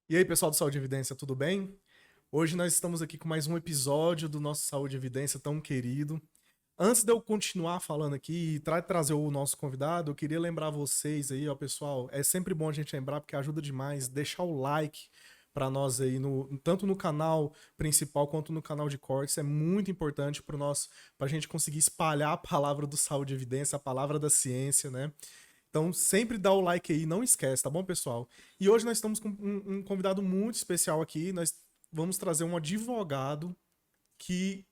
E aí, pessoal do Saúde e Evidência, tudo bem? Hoje nós estamos aqui com mais um episódio do nosso Saúde e Evidência tão querido. Antes de eu continuar falando aqui e trazer o nosso convidado, eu queria lembrar vocês aí, ó, pessoal, é sempre bom a gente lembrar porque ajuda demais, deixar o like para nós aí, tanto no canal principal quanto no canal de cortes, é muito importante para a gente conseguir espalhar a palavra do Saúde e Evidência, a palavra da ciência, né? Então, sempre dá o like aí, não esquece, tá bom, pessoal? E hoje nós estamos com um convidado muito especial aqui. Nós vamos trazer um advogado que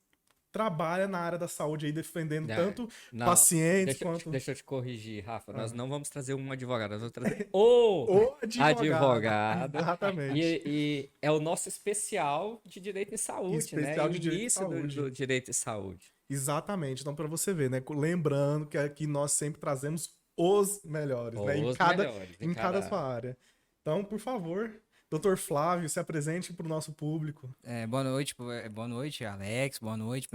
trabalha na área da saúde aí, defendendo tanto Não, pacientes quanto deixa eu te corrigir, Rafa. Nós não vamos trazer um advogado, nós vamos trazer o o advogado. advogado. Exatamente. E é o nosso especial de direito em saúde, né? Especial de direito em Início do saúde. direito em saúde. Exatamente. Então, para você ver, né? Lembrando que aqui nós sempre trazemos os melhores, né? Os melhores em Em cada cada sua área. área. Então, por favor, Dr. Flávio, se apresente para o nosso público. Boa noite, Alex, boa noite,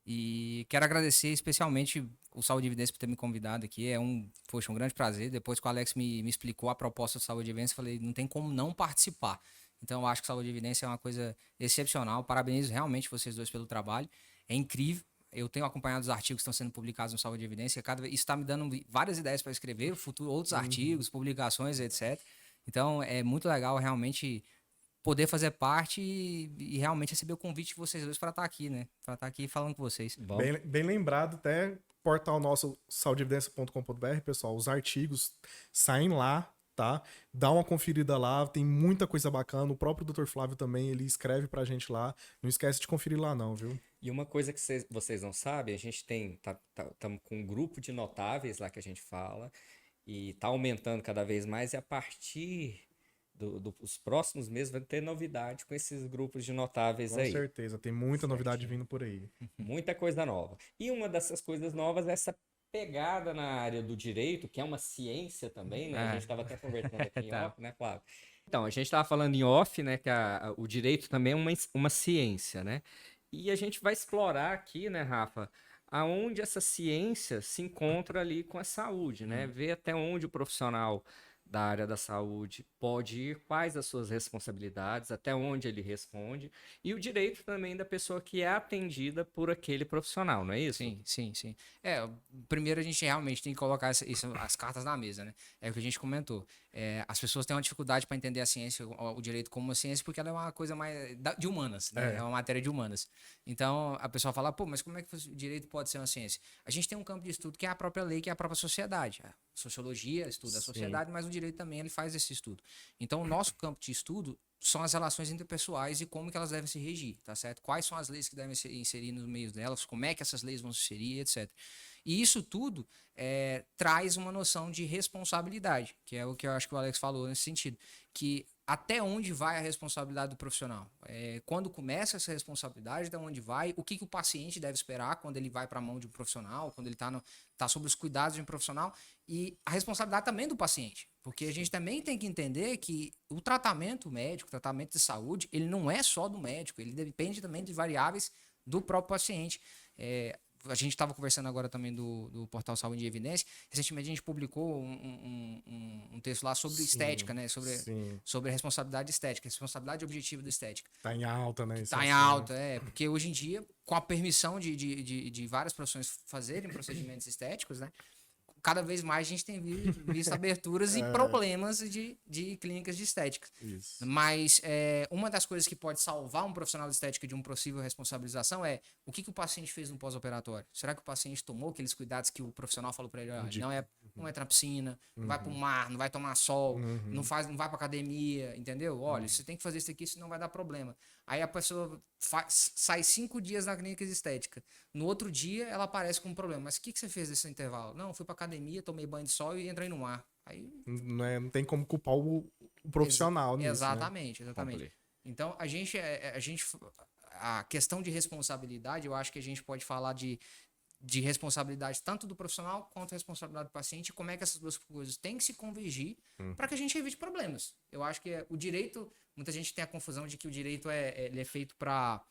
e quero agradecer especialmente o Saúde e Evidência por ter me convidado aqui, poxa, um grande prazer. Depois que o Alex me explicou a proposta do Saúde e Evidência, eu falei, não tem como não participar. Então eu acho que Saúde e Evidência é uma coisa excepcional, parabenizo realmente vocês dois pelo trabalho, é incrível. Eu tenho acompanhado os artigos que estão sendo publicados no Saúde e Evidência, isso está me dando várias ideias para escrever, outros artigos, publicações, etc. Então é muito legal realmente poder fazer parte e realmente receber o convite de vocês dois para estar aqui, né? Para estar aqui falando com vocês. Vamos. Bem lembrado, até portal nosso saudeevidencia.com.br, pessoal, os artigos saem lá, tá? Dá uma conferida lá, tem muita coisa bacana. O próprio Dr. Flávio também, ele escreve pra gente lá. Não esquece de conferir lá não, viu? E uma coisa que vocês não sabem, a gente estamos com um grupo de notáveis lá que a gente fala, e está aumentando cada vez mais, e a partir dos próximos meses vai ter novidade com esses grupos de notáveis Com aí. certeza, tem muita novidade Certinho. vindo por aí. Muita coisa nova. E uma dessas coisas novas é essa pegada na área do direito, que é uma ciência também, né? A gente estava até conversando aqui em off, né, Flávio? Então, a gente estava falando em off, né, que o direito também é uma ciência, né? E a gente vai explorar aqui, né, Rafa, aonde essa ciência se encontra ali com a saúde, né? Ver até onde o profissional da área da saúde pode ir, quais as suas responsabilidades, até onde ele responde, e o direito também da pessoa que é atendida por aquele profissional, não é isso? Sim. Primeiro a gente realmente tem que colocar as cartas na mesa, né? É o que a gente comentou. As pessoas têm uma dificuldade para entender a ciência, o direito como uma ciência, porque ela é uma coisa mais de humanas, né? É uma matéria de humanas. Então a pessoa fala, pô, mas como é que o direito pode ser uma ciência? A gente tem um campo de estudo que é a própria lei, que é a própria sociedade. A sociologia estuda a sociedade, mas o direito também ele faz esse estudo. Então o nosso campo de estudo são as relações interpessoais e como que elas devem se regir, tá certo? Quais são as leis que devem se inserir no meio delas, como é que essas leis vão se inserir, etc. E isso tudo traz uma noção de responsabilidade, que é o que eu acho que o Alex falou nesse sentido, que até onde vai a responsabilidade do profissional? Quando começa essa responsabilidade, até onde vai? O que o paciente deve esperar quando ele vai para a mão de um profissional, quando ele tá sob os cuidados de um profissional? E a responsabilidade também do paciente, porque a gente também tem que entender que o tratamento médico, o tratamento de saúde, ele não é só do médico, ele depende também de variáveis do próprio paciente. A gente estava conversando agora também do portal Saúde e Evidência. Recentemente a gente publicou um texto lá sobre estética, né? Sobre a responsabilidade estética, responsabilidade objetiva da estética. Tá em alta, né? Tá em alta, porque hoje em dia, com a permissão de várias profissões fazerem procedimentos estéticos, né? Cada vez mais a gente tem visto aberturas e problemas de clínicas de estética. Isso. Mas uma das coisas que pode salvar um profissional de estética de uma possível responsabilização é o que o paciente fez no pós-operatório. Será que o paciente tomou aqueles cuidados que o profissional falou para ele? Não entra na piscina, não vai para o mar, não vai tomar sol, não vai para academia, entendeu? Olha, você tem que fazer isso aqui, senão vai dar problema. Aí a pessoa sai 5 dias na clínica de estética. No outro dia, ela aparece com um problema. Mas o que você fez nesse intervalo? Não, fui pra academia, tomei banho de sol e entrei no mar. Aí... Não tem como culpar o profissional nisso, exatamente. Completo. Então, a questão de responsabilidade, eu acho que a gente pode falar de responsabilidade tanto do profissional quanto responsabilidade do paciente, como é que essas duas coisas têm que se convergir para que a gente evite problemas. Eu acho que o direito, muita gente tem a confusão de que o direito ele é feito para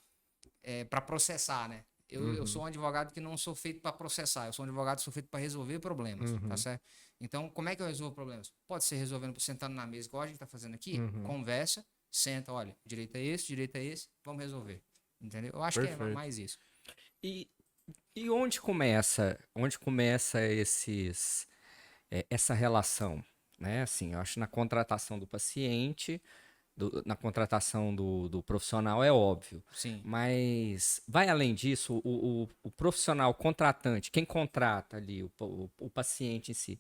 processar, né? Eu sou um advogado que não sou feito para processar, eu sou um advogado que sou feito para resolver problemas, tá certo? Então, como é que eu resolvo problemas? Pode ser resolvendo, sentando na mesa, igual a gente tá fazendo aqui, conversa, senta, olha, direito é esse, vamos resolver. Entendeu? Eu acho que é mais isso. E, e onde começa essa relação, né? Assim, eu acho na contratação do paciente, na contratação do profissional é óbvio. Sim. Mas vai além disso, o profissional contratante, quem contrata ali, o paciente em si,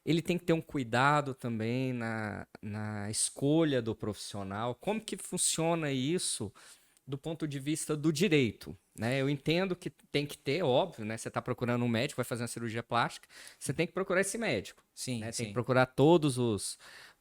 ele tem que ter um cuidado também na escolha do profissional. Como que funciona isso do ponto de vista do direito, né? Eu entendo que tem que ter, óbvio, né? Você está procurando um médico, vai fazer uma cirurgia plástica, você tem que procurar esse médico, Sim, né? Tem sim. que procurar todos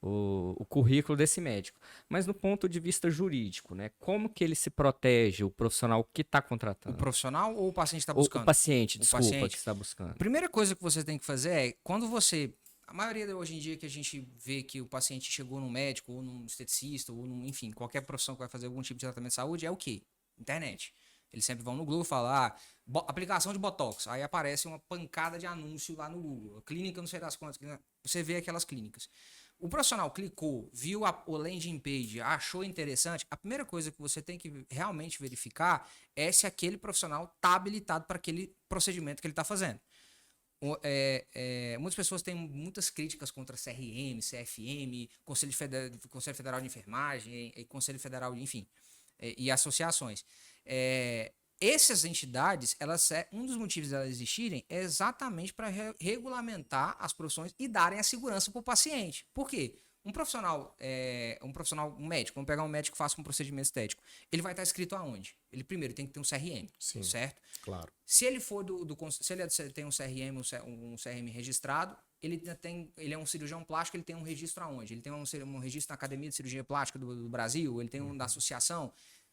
o currículo desse médico. Mas no ponto de vista jurídico, né? Como que ele se protege, o profissional que está O contratando? profissional ou o paciente está O buscando? paciente, O desculpa, paciente. que está buscando. A primeira coisa que você tem que fazer é, quando você... A maioria de hoje em dia que a gente vê que o paciente chegou num médico, ou num esteticista, ou enfim, qualquer profissão que vai fazer algum tipo de tratamento de saúde, é o quê? Internet. Eles sempre vão no Google falar, aplicação de Botox. Aí aparece uma pancada de anúncio lá no Google. Clínica, não sei das quantas. Você vê aquelas clínicas. O profissional clicou, viu o landing page, achou interessante. A primeira coisa que você tem que realmente verificar é se aquele profissional está habilitado para aquele procedimento que ele está fazendo. Muitas pessoas têm muitas críticas contra CRM, CFM, Conselho Federal de Enfermagem, Conselho Federal, enfim, e associações. Essas entidades, um dos motivos de elas existirem é exatamente para regulamentar as profissões e darem a segurança para o paciente. Por quê? Um profissional, um médico, vamos pegar um médico que faça um procedimento estético, ele vai estar inscrito aonde? Ele primeiro tem que ter um CRM, Sim, certo? claro. Se ele for se ele tem um CRM, um CRM registrado, ele é um cirurgião plástico, ele tem um registro aonde? Ele tem um registro na Academia de Cirurgia Plástica do Brasil, ele tem um da associação.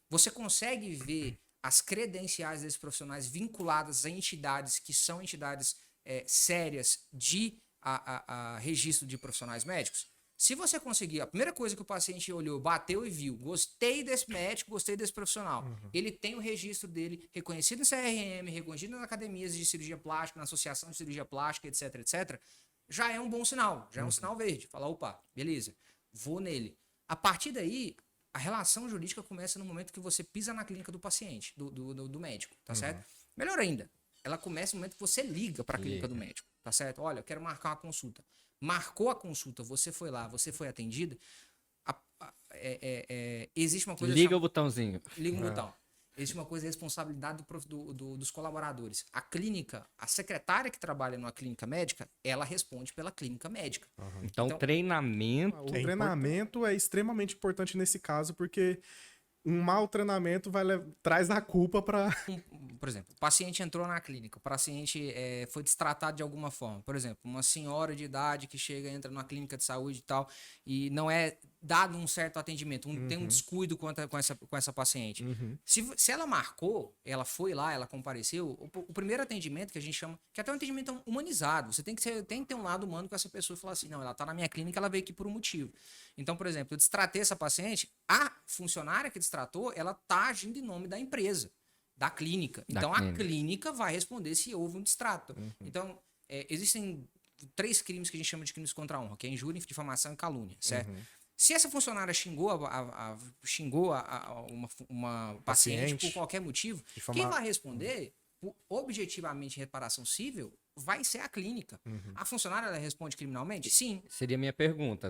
Você consegue ver as credenciais desses profissionais vinculadas a entidades que são entidades sérias de registro de profissionais médicos? Se você conseguir, a primeira coisa que o paciente olhou, bateu e viu, gostei desse médico, gostei desse profissional, ele tem o registro dele reconhecido no CRM, reconhecido nas academias de cirurgia plástica, na associação de cirurgia plástica, etc, etc, já é um bom sinal, já é um sinal verde. Fala, opa, beleza, vou nele. A partir daí, a relação jurídica começa no momento que você pisa na clínica do paciente, do médico, tá certo? Melhor ainda, ela começa no momento que você liga para a clínica do médico, tá certo? Olha, eu quero marcar uma consulta. Marcou a consulta, você foi lá, você foi atendida, existe uma coisa... Liga o botãozinho. Liga um botão. Existe uma coisa de responsabilidade dos colaboradores. A clínica, a secretária que trabalha numa clínica médica, ela responde pela clínica médica. Então, treinamento... O treinamento é extremamente importante nesse caso, porque um mau treinamento traz a culpa para... Por exemplo, o paciente entrou na clínica, o paciente foi destratado de alguma forma. Por exemplo, uma senhora de idade que entra numa clínica de saúde e tal, e não é dado um certo atendimento, tem um descuido com essa paciente. Se ela marcou, ela foi lá, ela compareceu, o primeiro atendimento que a gente chama, que é até um atendimento humanizado, você tem que ter um lado humano com essa pessoa e falar assim, não, ela tá na minha clínica, ela veio aqui por um motivo. Então, por exemplo, eu destratei essa paciente, a funcionária que destratou, ela tá agindo em nome da empresa, da clínica. Então, a clínica vai responder se houve um destrato. Então, existem 3 crimes que a gente chama de crimes contra a honra, que é injúria, difamação e calúnia, certo? Se essa funcionária xingou uma paciente por qualquer motivo, quem vai responder, objetivamente, reparação civil, vai ser a clínica. A funcionária, ela responde criminalmente? Sim. Seria minha pergunta.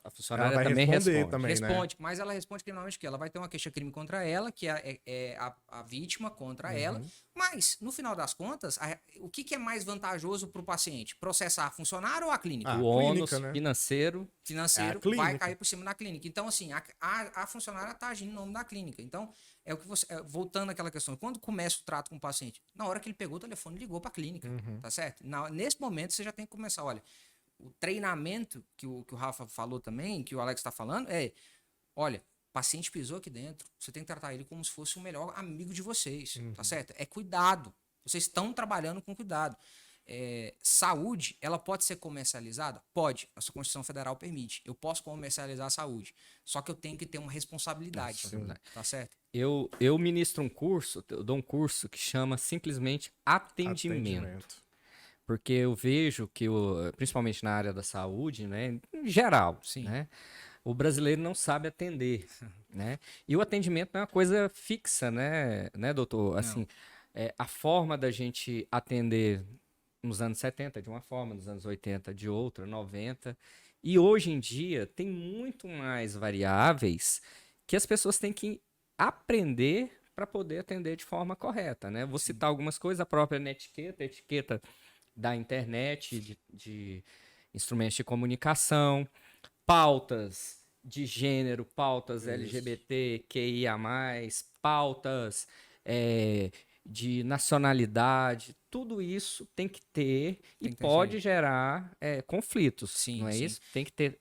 A funcionária vai também responde. Também, responde, né? Mas ela responde criminalmente o quê? Ela vai ter uma queixa-crime contra ela, que é a vítima contra ela. Mas, no final das contas, o que é mais vantajoso para o paciente? Processar a funcionária ou a clínica? O ônus financeiro vai cair por cima da clínica. Então, assim, a funcionária está agindo em nome da clínica. Então, é o que você... voltando àquela questão, quando começa o trato com o paciente? Na hora que ele pegou o telefone, ligou para a clínica, tá certo? Nesse momento, você já tem que começar, olha, o treinamento que o Rafa falou também, que o Alex está falando, olha, o paciente pisou aqui dentro, você tem que tratar ele como se fosse o melhor amigo de vocês, tá certo? É cuidado. Vocês estão trabalhando com cuidado. saúde, ela pode ser comercializada? Pode. A sua Constituição Federal permite. Eu posso comercializar a saúde. Só que eu tenho que ter uma responsabilidade. Tá certo? Eu ministro um curso, eu dou um curso que chama simplesmente atendimento. Porque eu vejo que, principalmente na área da saúde, né, em geral, Sim. Né, o brasileiro não sabe atender, né? E o atendimento não é uma coisa fixa, né doutor? Assim, a forma da gente atender nos anos 70 de uma forma, nos anos 80 de outra, 90. E hoje em dia tem muito mais variáveis que as pessoas têm que aprender para poder atender de forma correta, né? Vou citar algumas coisas, a própria netiqueta, etiqueta da internet, de instrumentos de comunicação, pautas de gênero, pautas LGBT, QIA+, pautas de nacionalidade, tudo isso tem que ter e pode gerar conflitos, Sim, não é sim. isso? Tem que ter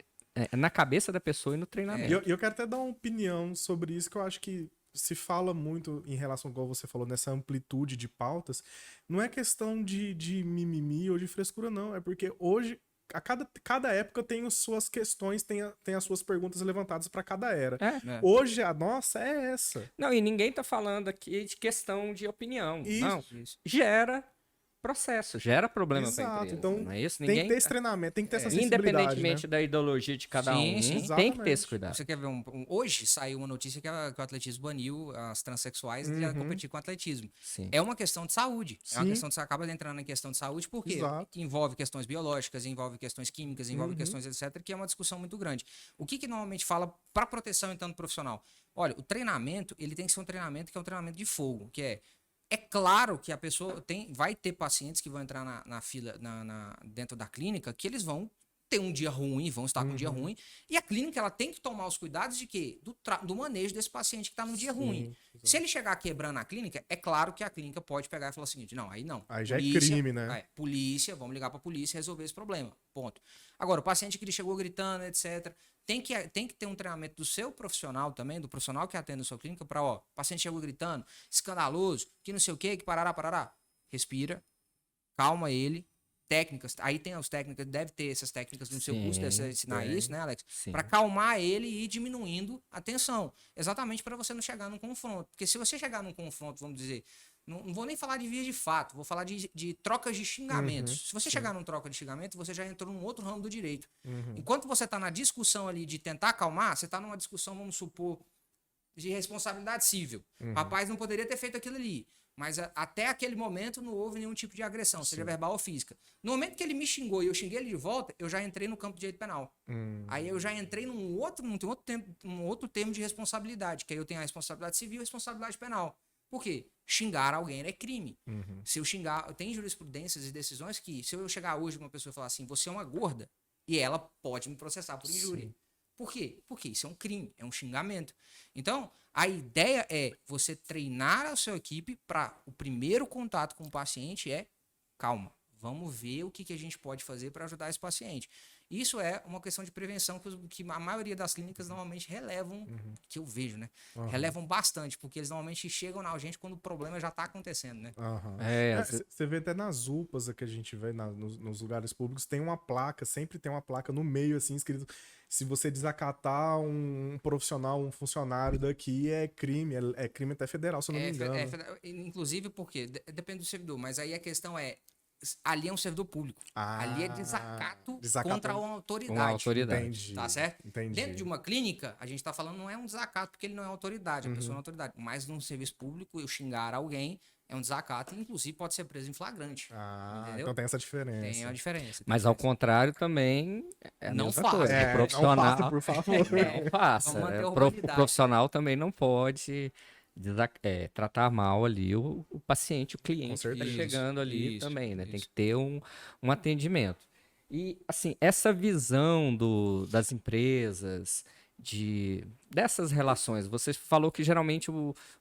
na cabeça da pessoa e no treinamento. E eu quero até dar uma opinião sobre isso, que eu acho que se fala muito em relação, como você falou, nessa amplitude de pautas. Não é questão de mimimi ou de frescura, não. É porque hoje, cada época tem as suas questões, tem as suas perguntas levantadas para cada era. Hoje, a nossa é essa. Não, e ninguém tá falando aqui de questão de opinião. Isso. Não, gera processo, gera problema para a Exato. empresa. Então, não é isso? tem que ter esse treinamento, tem que ter essa sensibilidade, independentemente da ideologia de cada um, tem que ter esse cuidado. Você quer ver hoje saiu uma notícia que o atletismo baniu as transexuais de competir com o atletismo. Sim. É uma questão de saúde. É uma questão de você acaba entrando em questão de saúde porque envolve questões biológicas, envolve questões químicas, envolve questões etc, que é uma discussão muito grande. O que normalmente fala para proteção então do profissional? Olha, o treinamento, ele tem que ser um treinamento que é um treinamento de fogo, que é claro que a pessoa vai ter pacientes que vão entrar na fila, dentro da clínica, que eles vão ter um dia ruim, vão estar com um dia ruim, e a clínica ela tem que tomar os cuidados de quê? Do manejo desse paciente que está no dia ruim. Exato. Se ele chegar quebrando a clínica, é claro que a clínica pode pegar e falar o seguinte, não, aí não. Aí já é crime, né? Polícia, vamos ligar para a polícia e resolver esse problema, ponto. Agora, o paciente que ele chegou gritando, etc., tem que ter um treinamento do seu profissional também, do profissional que atende a sua clínica, para, o paciente chegou gritando, escandaloso, que não sei o quê, que parará. Respira, calma ele, técnicas, aí tem as técnicas, deve ter essas técnicas no seu curso, deve ensinar isso, né, Alex? Para calmar ele e ir diminuindo a tensão, exatamente para você não chegar num confronto, porque se você chegar num confronto, vamos dizer, não vou nem falar de vias de fato, vou falar de trocas de xingamentos. Se você chegar num troca de xingamento, você já entrou num outro ramo do direito. Enquanto você está na discussão ali de tentar acalmar, você está numa discussão, vamos supor, de responsabilidade civil. O rapaz não poderia ter feito aquilo ali. Mas até aquele momento não houve nenhum tipo de agressão, seja verbal ou física. No momento que ele me xingou e eu xinguei ele de volta, eu já entrei no campo de direito penal. Aí eu já entrei num outro termo de responsabilidade, que aí eu tenho a responsabilidade civil e a responsabilidade penal. Por quê? Xingar alguém é crime. Se eu xingar, tem jurisprudências e decisões que, se eu chegar hoje com uma pessoa e falar assim, você é uma gorda, e ela pode me processar por injúria. Por quê? Porque isso é um crime, é um xingamento. Então, a ideia é você treinar a sua equipe para o primeiro contato com o paciente calma, vamos ver o que a gente pode fazer para ajudar esse paciente. Isso é uma questão de prevenção que a maioria das clínicas normalmente relevam, que eu vejo, né? Relevam bastante, porque eles normalmente chegam na gente quando o problema já está acontecendo, né? Você vê até nas UPAs que a gente vê nos lugares públicos, tem uma placa, sempre tem uma placa no meio, assim, escrito: se você desacatar um profissional, um funcionário daqui, é crime, é crime até federal, se eu não me engano. Inclusive porque, depende do servidor, mas aí a questão ali é um servidor público. Ali é desacato contra uma autoridade. Entendi. Tá certo? Entendi. Dentro de uma clínica, a gente tá falando, não é um desacato porque ele não é autoridade, a pessoa não é autoridade. Mas num serviço público, eu xingar alguém é um desacato e, inclusive, pode ser preso em flagrante. Entendeu? Então tem essa diferença. Tem a diferença. Mas ao contrário também não faça. Profissional, não faça, por favor. Não faça. O profissional também não pode tratar mal ali o paciente, o cliente que está chegando ali também, né? Tem que ter um atendimento. E, assim, essa visão das empresas, dessas relações, você falou que geralmente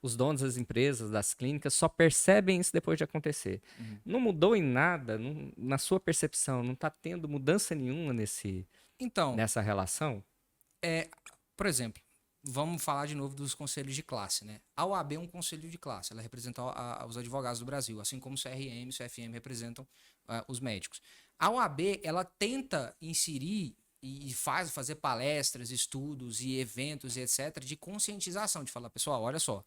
os donos das empresas, das clínicas, só percebem isso depois de acontecer. Não mudou em nada, na sua percepção, não está tendo mudança nenhuma nessa relação? Por exemplo, vamos falar de novo dos conselhos de classe, né? A OAB é um conselho de classe, ela representa os advogados do Brasil, assim como o CRM e o CFM representam os médicos. A OAB, ela tenta inserir e fazer palestras, estudos e eventos e etc. de conscientização, de falar, pessoal, olha só,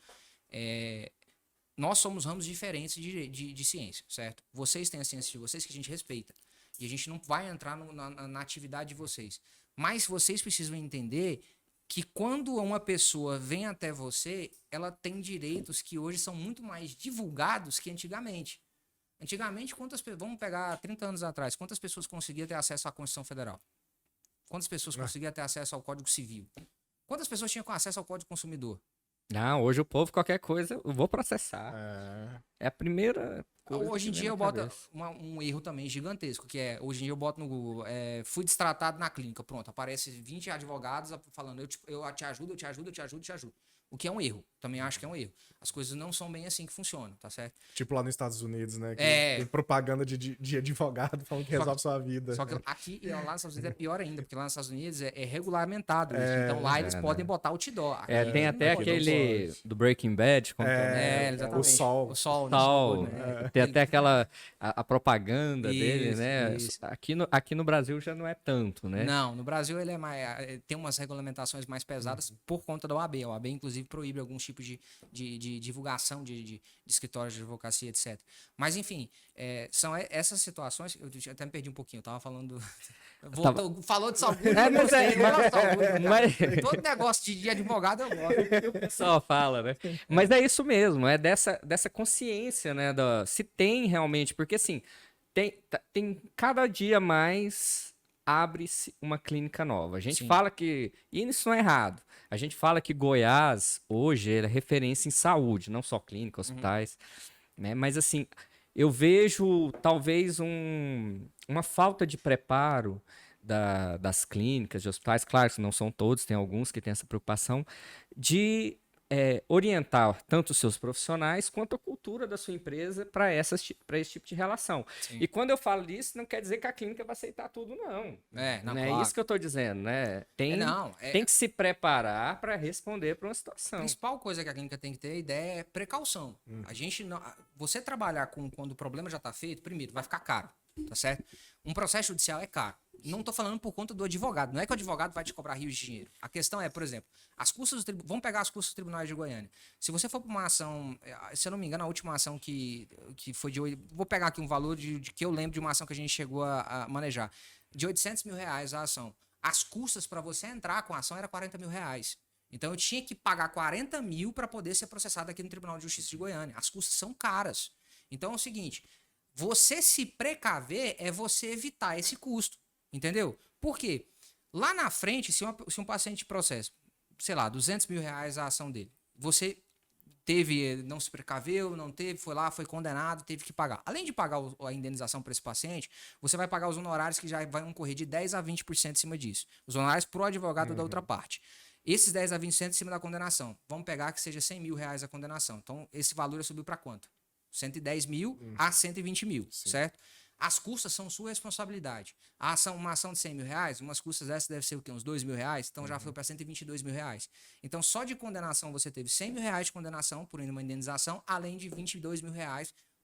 nós somos ramos diferentes de ciência, certo? Vocês têm a ciência de vocês que a gente respeita. E a gente não vai entrar na atividade de vocês. Mas vocês precisam entender que quando uma pessoa vem até você, ela tem direitos que hoje são muito mais divulgados que antigamente. Antigamente, vamos pegar 30 anos atrás, quantas pessoas conseguiam ter acesso à Constituição Federal? Quantas pessoas conseguiam ter acesso ao Código Civil? Quantas pessoas tinham acesso ao Código Consumidor? Não, hoje o povo, qualquer coisa, eu vou processar. É a primeira coisa. Hoje em dia eu boto um erro também gigantesco, que é, hoje em dia eu boto no Google, fui destratado na clínica, pronto, aparece 20 advogados falando, eu te ajudo, eu te ajudo, eu te ajudo, eu te ajudo. O que é um erro, também acho que é um erro. As coisas não são bem assim que funcionam, tá certo? Tipo lá nos Estados Unidos, né? Que tem propaganda de advogado falando que resolve sua vida. Só que aqui e lá nos Estados Unidos é pior ainda, porque lá nos Estados Unidos é regulamentado isso. Então lá eles podem botar outdoor. Aqui, tem até aquele do Breaking Bad. Exatamente. O Sol. Né? Tem até aquela a propaganda dele, né? Isso. Aqui no Brasil já não é tanto, né? Não, no Brasil ele tem umas regulamentações mais pesadas por conta da OAB. A OAB, inclusive, proíbe alguns tipos de divulgação de escritórios de advocacia, etc. Mas, enfim, são essas situações. Eu até me perdi um pouquinho, eu tava falando. Falou de saúde. Todo negócio de advogado eu gosto. O pessoal fala, né? Mas é isso mesmo, é dessa consciência, né? Se tem realmente, porque assim, tem cada dia mais abre-se uma clínica nova. A gente fala que, e isso não é errado, a gente fala que Goiás hoje é referência em saúde, não só clínica, hospitais, né? Mas assim, eu vejo talvez uma falta de preparo das clínicas, de hospitais, claro que não são todos, tem alguns que têm essa preocupação, de orientar tanto os seus profissionais quanto a cultura da sua empresa para esse tipo de relação. Sim. E quando eu falo disso, não quer dizer que a clínica vai aceitar tudo, não. Não é claro. Isso que eu estou dizendo, né? Tem que se preparar para responder para uma situação. A principal coisa que a clínica tem que ter ideia é precaução. A gente você trabalhar quando o problema já está feito, primeiro, vai ficar caro, tá certo? Um processo judicial é caro. Não estou falando por conta do advogado. Não é que o advogado vai te cobrar rios de dinheiro. A questão é, por exemplo, vamos pegar as custas dos tribunais de Goiânia. Se você for para uma ação, se eu não me engano, a última ação que foi de... Vou pegar aqui um valor que eu lembro de uma ação que a gente chegou a manejar. De R$800 mil a ação. As custas para você entrar com a ação era R$40 mil. Então eu tinha que pagar 40 mil para poder ser processado aqui no Tribunal de Justiça de Goiânia. As custas são caras. Então é o seguinte, você se precaver é você evitar esse custo. Entendeu? Por quê? Lá na frente, se um paciente processa, sei lá, R$200 mil a ação dele, você não se precaveu, não teve, foi lá, foi condenado, teve que pagar. Além de pagar a indenização para esse paciente, você vai pagar os honorários que já vão correr de 10% a 20% em cima disso. Os honorários pro advogado da outra parte. Esses 10% a 20% em cima da condenação. Vamos pegar que seja R$100 mil a condenação. Então, esse valor subiu para quanto? 110 mil a 120 mil, certo? As custas são sua responsabilidade. Uma ação de R$100 mil, umas custas dessas deve ser o quê? Uns R$2 mil? Então já foi para R$122 mil. Então só de condenação você teve R$100 mil de condenação por uma indenização, além de R$22 mil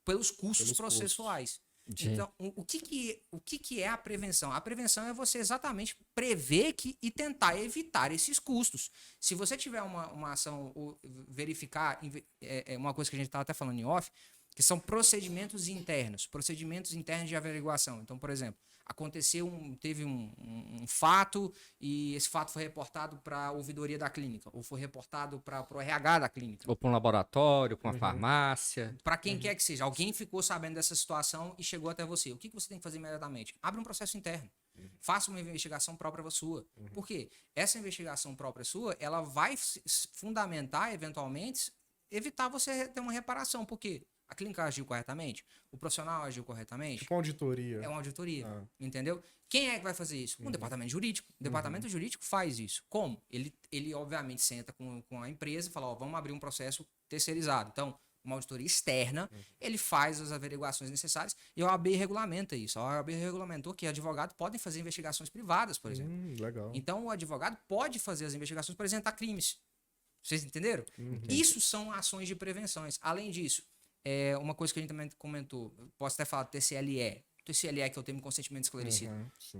pelos custos processuais. Então, o que é a prevenção? A prevenção é você exatamente prever e tentar evitar esses custos. Se você tiver uma ação, verificar, uma coisa que a gente estava até falando em off, que são procedimentos internos de averiguação. Então, por exemplo, teve um fato e esse fato foi reportado para a ouvidoria da clínica, ou foi reportado para o RH da clínica. Ou para um laboratório, para uma farmácia. Para quem quer que seja. Alguém ficou sabendo dessa situação e chegou até você. O que você tem que fazer imediatamente? Abre um processo interno. Faça uma investigação própria sua. Por quê? Essa investigação própria sua, ela vai fundamentar, eventualmente, evitar você ter uma reparação. Por quê? A clínica agiu corretamente? O profissional agiu corretamente? Tipo uma auditoria. É uma auditoria, entendeu? Quem é que vai fazer isso? Um departamento jurídico. O departamento jurídico faz isso. Como? Ele obviamente senta com a empresa e fala, vamos abrir um processo terceirizado. Então, uma auditoria externa, ele faz as averiguações necessárias e a OAB regulamenta isso. A OAB regulamentou que advogados podem fazer investigações privadas, por exemplo. Legal. Então, o advogado pode fazer as investigações para isentar crimes. Vocês entenderam? Isso são ações de prevenções. Além disso, uma coisa que a gente também comentou, posso até falar do TCLE. O TCLE, que é o termo de consentimento esclarecido.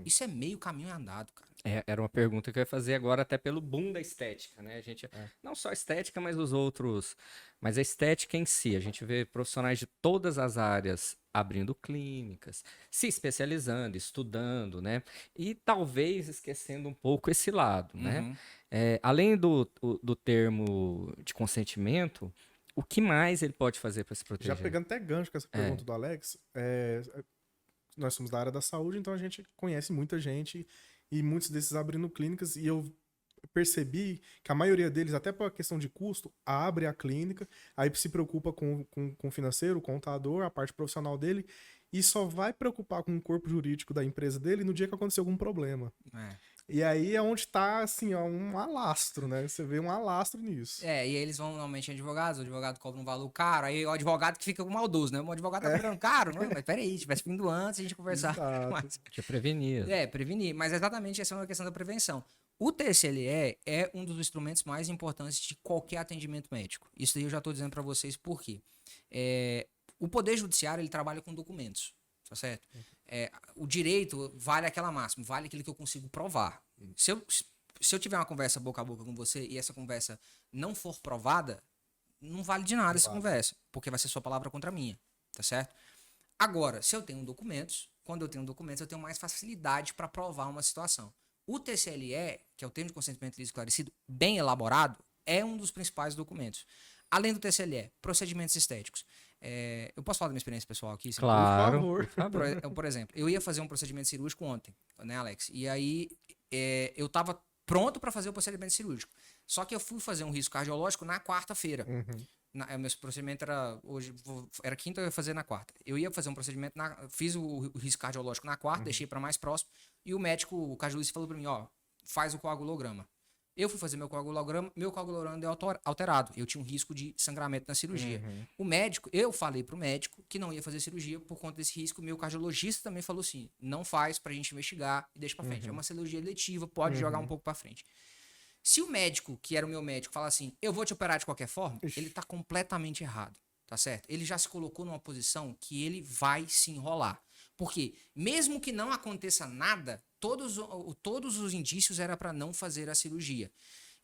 Isso é meio caminho andado, cara. Era uma pergunta que eu ia fazer agora, até pelo boom da estética, né? A gente, não só a estética, mas os outros. Mas a estética em si, a gente vê profissionais de todas as áreas abrindo clínicas, se especializando, estudando, né? E talvez esquecendo um pouco esse lado, né? Além do termo de consentimento, o que mais ele pode fazer para se proteger? Já pegando até gancho com essa pergunta do Alex, nós somos da área da saúde, então a gente conhece muita gente e muitos desses abrindo clínicas, e eu percebi que a maioria deles, até por questão de custo, abre a clínica, aí se preocupa com o financeiro, o contador, a parte profissional dele, e só vai preocupar com o corpo jurídico da empresa dele no dia que acontecer algum problema. E aí é onde tá, assim, ó, um alastro, né? Você vê um alastro nisso. E aí eles vão normalmente em advogados, o advogado cobra um valor caro, aí o advogado que fica maldoso, né? O advogado tá cobrando caro, não, mas peraí, tivesse vindo antes, a gente conversar. Tinha prevenir. Prevenir, mas exatamente essa é uma questão da prevenção. O TCLE é um dos instrumentos mais importantes de qualquer atendimento médico. Isso aí eu já estou dizendo para vocês por quê. O Poder Judiciário, ele trabalha com documentos, tá certo? O direito vale aquela máxima, vale aquilo que eu consigo provar. Se eu tiver uma conversa boca a boca com você e essa conversa não for provada, não vale de nada essa conversa, porque vai ser sua palavra contra a minha, tá certo? Agora, se eu tenho documentos, quando eu tenho documentos, eu tenho mais facilidade para provar uma situação. O TCLE, que é o termo de consentimento lícito esclarecido, bem elaborado, é um dos principais documentos. Além do TCLE, procedimentos estéticos. Eu posso falar da minha experiência pessoal aqui? Claro. Por favor. Por exemplo, eu ia fazer um procedimento cirúrgico ontem, né, Alex? E aí eu estava pronto para fazer o procedimento cirúrgico. Só que eu fui fazer um risco cardiológico na quarta-feira. Meu procedimento era quinta, eu ia fazer na quarta. Eu ia fazer um procedimento, fiz o risco cardiológico na quarta, deixei para mais próximo, e o médico, o cardiologista, falou para mim, faz o coagulograma. Eu fui fazer meu coagulograma deu alterado. Eu tinha um risco de sangramento na cirurgia. Eu falei pro médico que não ia fazer cirurgia por conta desse risco. Meu cardiologista também falou assim, não faz pra gente investigar e deixa pra frente. É uma cirurgia eletiva, pode jogar um pouco pra frente. Se o médico, que era o meu médico, falar assim, eu vou te operar de qualquer forma, ele tá completamente errado, tá certo? Ele já se colocou numa posição que ele vai se enrolar. Porque mesmo que não aconteça nada, todos os indícios era para não fazer a cirurgia.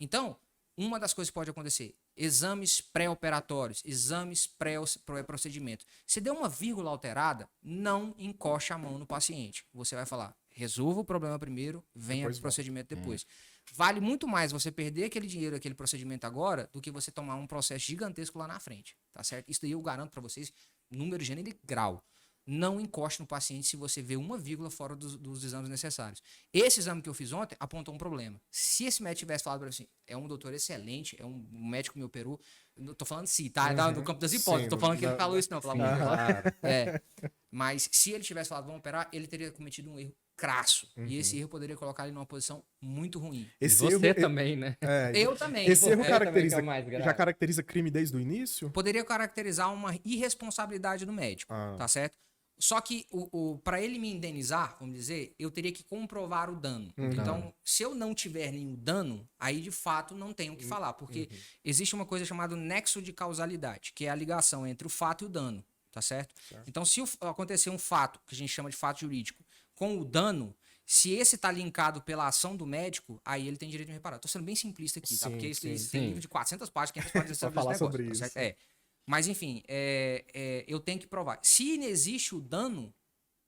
Então, uma das coisas que pode acontecer, exames pré-operatórios, exames pré-procedimento. Se der uma vírgula alterada, não encoste a mão no paciente. Você vai falar, resolva o problema primeiro, venha para o procedimento depois. Vale muito mais você perder aquele dinheiro, aquele procedimento agora, do que você tomar um processo gigantesco lá na frente, tá certo? Isso daí eu garanto para vocês, número, gênero e grau. Não encoste no paciente se você vê uma vírgula fora dos exames necessários. Esse exame que eu fiz ontem apontou um problema. Se esse médico tivesse falado para mim assim, é um doutor excelente, é um médico que me operou, não tô falando se, tá? No campo das hipóteses, não tô falando que ele falou isso não, pelo amor de Deus. Mas se ele tivesse falado, vamos operar, ele teria cometido um erro crasso. E esse erro poderia colocar ele numa posição muito ruim. Você também, né? Eu também. Esse erro já caracteriza crime desde o início? Poderia caracterizar uma irresponsabilidade do médico, tá certo? Só que para ele me indenizar, vamos dizer, eu teria que comprovar o dano. Então, se eu não tiver nenhum dano, aí de fato não tenho o que falar, porque existe uma coisa chamada nexo de causalidade, que é a ligação entre o fato e o dano, tá certo? Então, se acontecer um fato, que a gente chama de fato jurídico, com o dano, se esse tá linkado pela ação do médico, aí ele tem direito de reparar. Tô sendo bem simplista aqui, tá? Porque isso tem livro de 400 páginas, 500 páginas sobre falar negócio, sobre tá isso. certo? Mas, enfim, eu tenho que provar. Se existe o dano,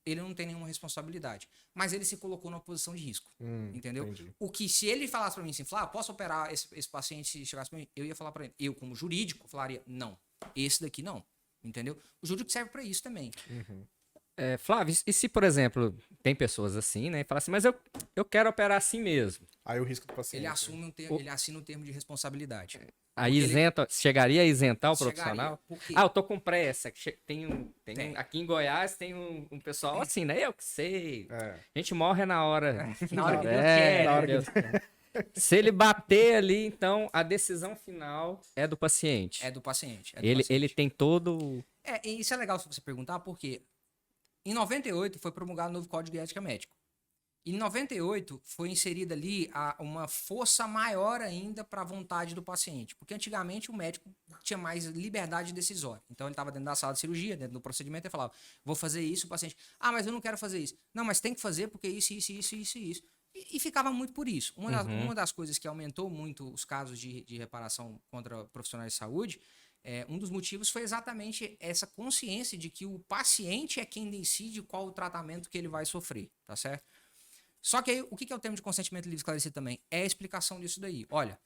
ele não tem nenhuma responsabilidade. Mas ele se colocou numa posição de risco. Entendeu? Entendi. O que, se ele falasse pra mim assim, posso operar esse paciente se chegasse pra mim? Eu ia falar pra ele. Eu, como jurídico, falaria, não. Esse daqui não. Entendeu? O jurídico serve pra isso também. Flávio, e se, por exemplo, tem pessoas assim, né? E fala assim, mas eu quero operar assim mesmo. Aí o risco do paciente. Ele assina um termo de responsabilidade. Aí chegaria a isentar o Chegaria, profissional? porque- Eu tô com pressa. Aqui em Goiás tem um pessoal assim, né? Eu que sei. A gente morre na hora. Na hora que Deus É, quer. na hora que Deus Se ele bater ali, então a decisão final é do paciente. É do paciente. Ele tem todo. E isso é legal se você perguntar, porque em 98 foi promulgado o novo Código de Ética Médica. Em 98 foi inserida ali uma força maior ainda para a vontade do paciente. Porque antigamente o médico tinha mais liberdade decisória. Então ele estava dentro da sala de cirurgia, dentro do procedimento, e falava: vou fazer isso, o paciente. Ah, mas eu não quero fazer isso. Não, mas tem que fazer porque isso. E ficava muito por isso. Uma das coisas que aumentou muito os casos de reparação contra profissionais de saúde, um dos motivos foi exatamente essa consciência de que o paciente é quem decide qual o tratamento que ele vai sofrer, tá certo? Só que aí, o que é o termo de consentimento livre esclarecido também? É a explicação disso daí. Olha,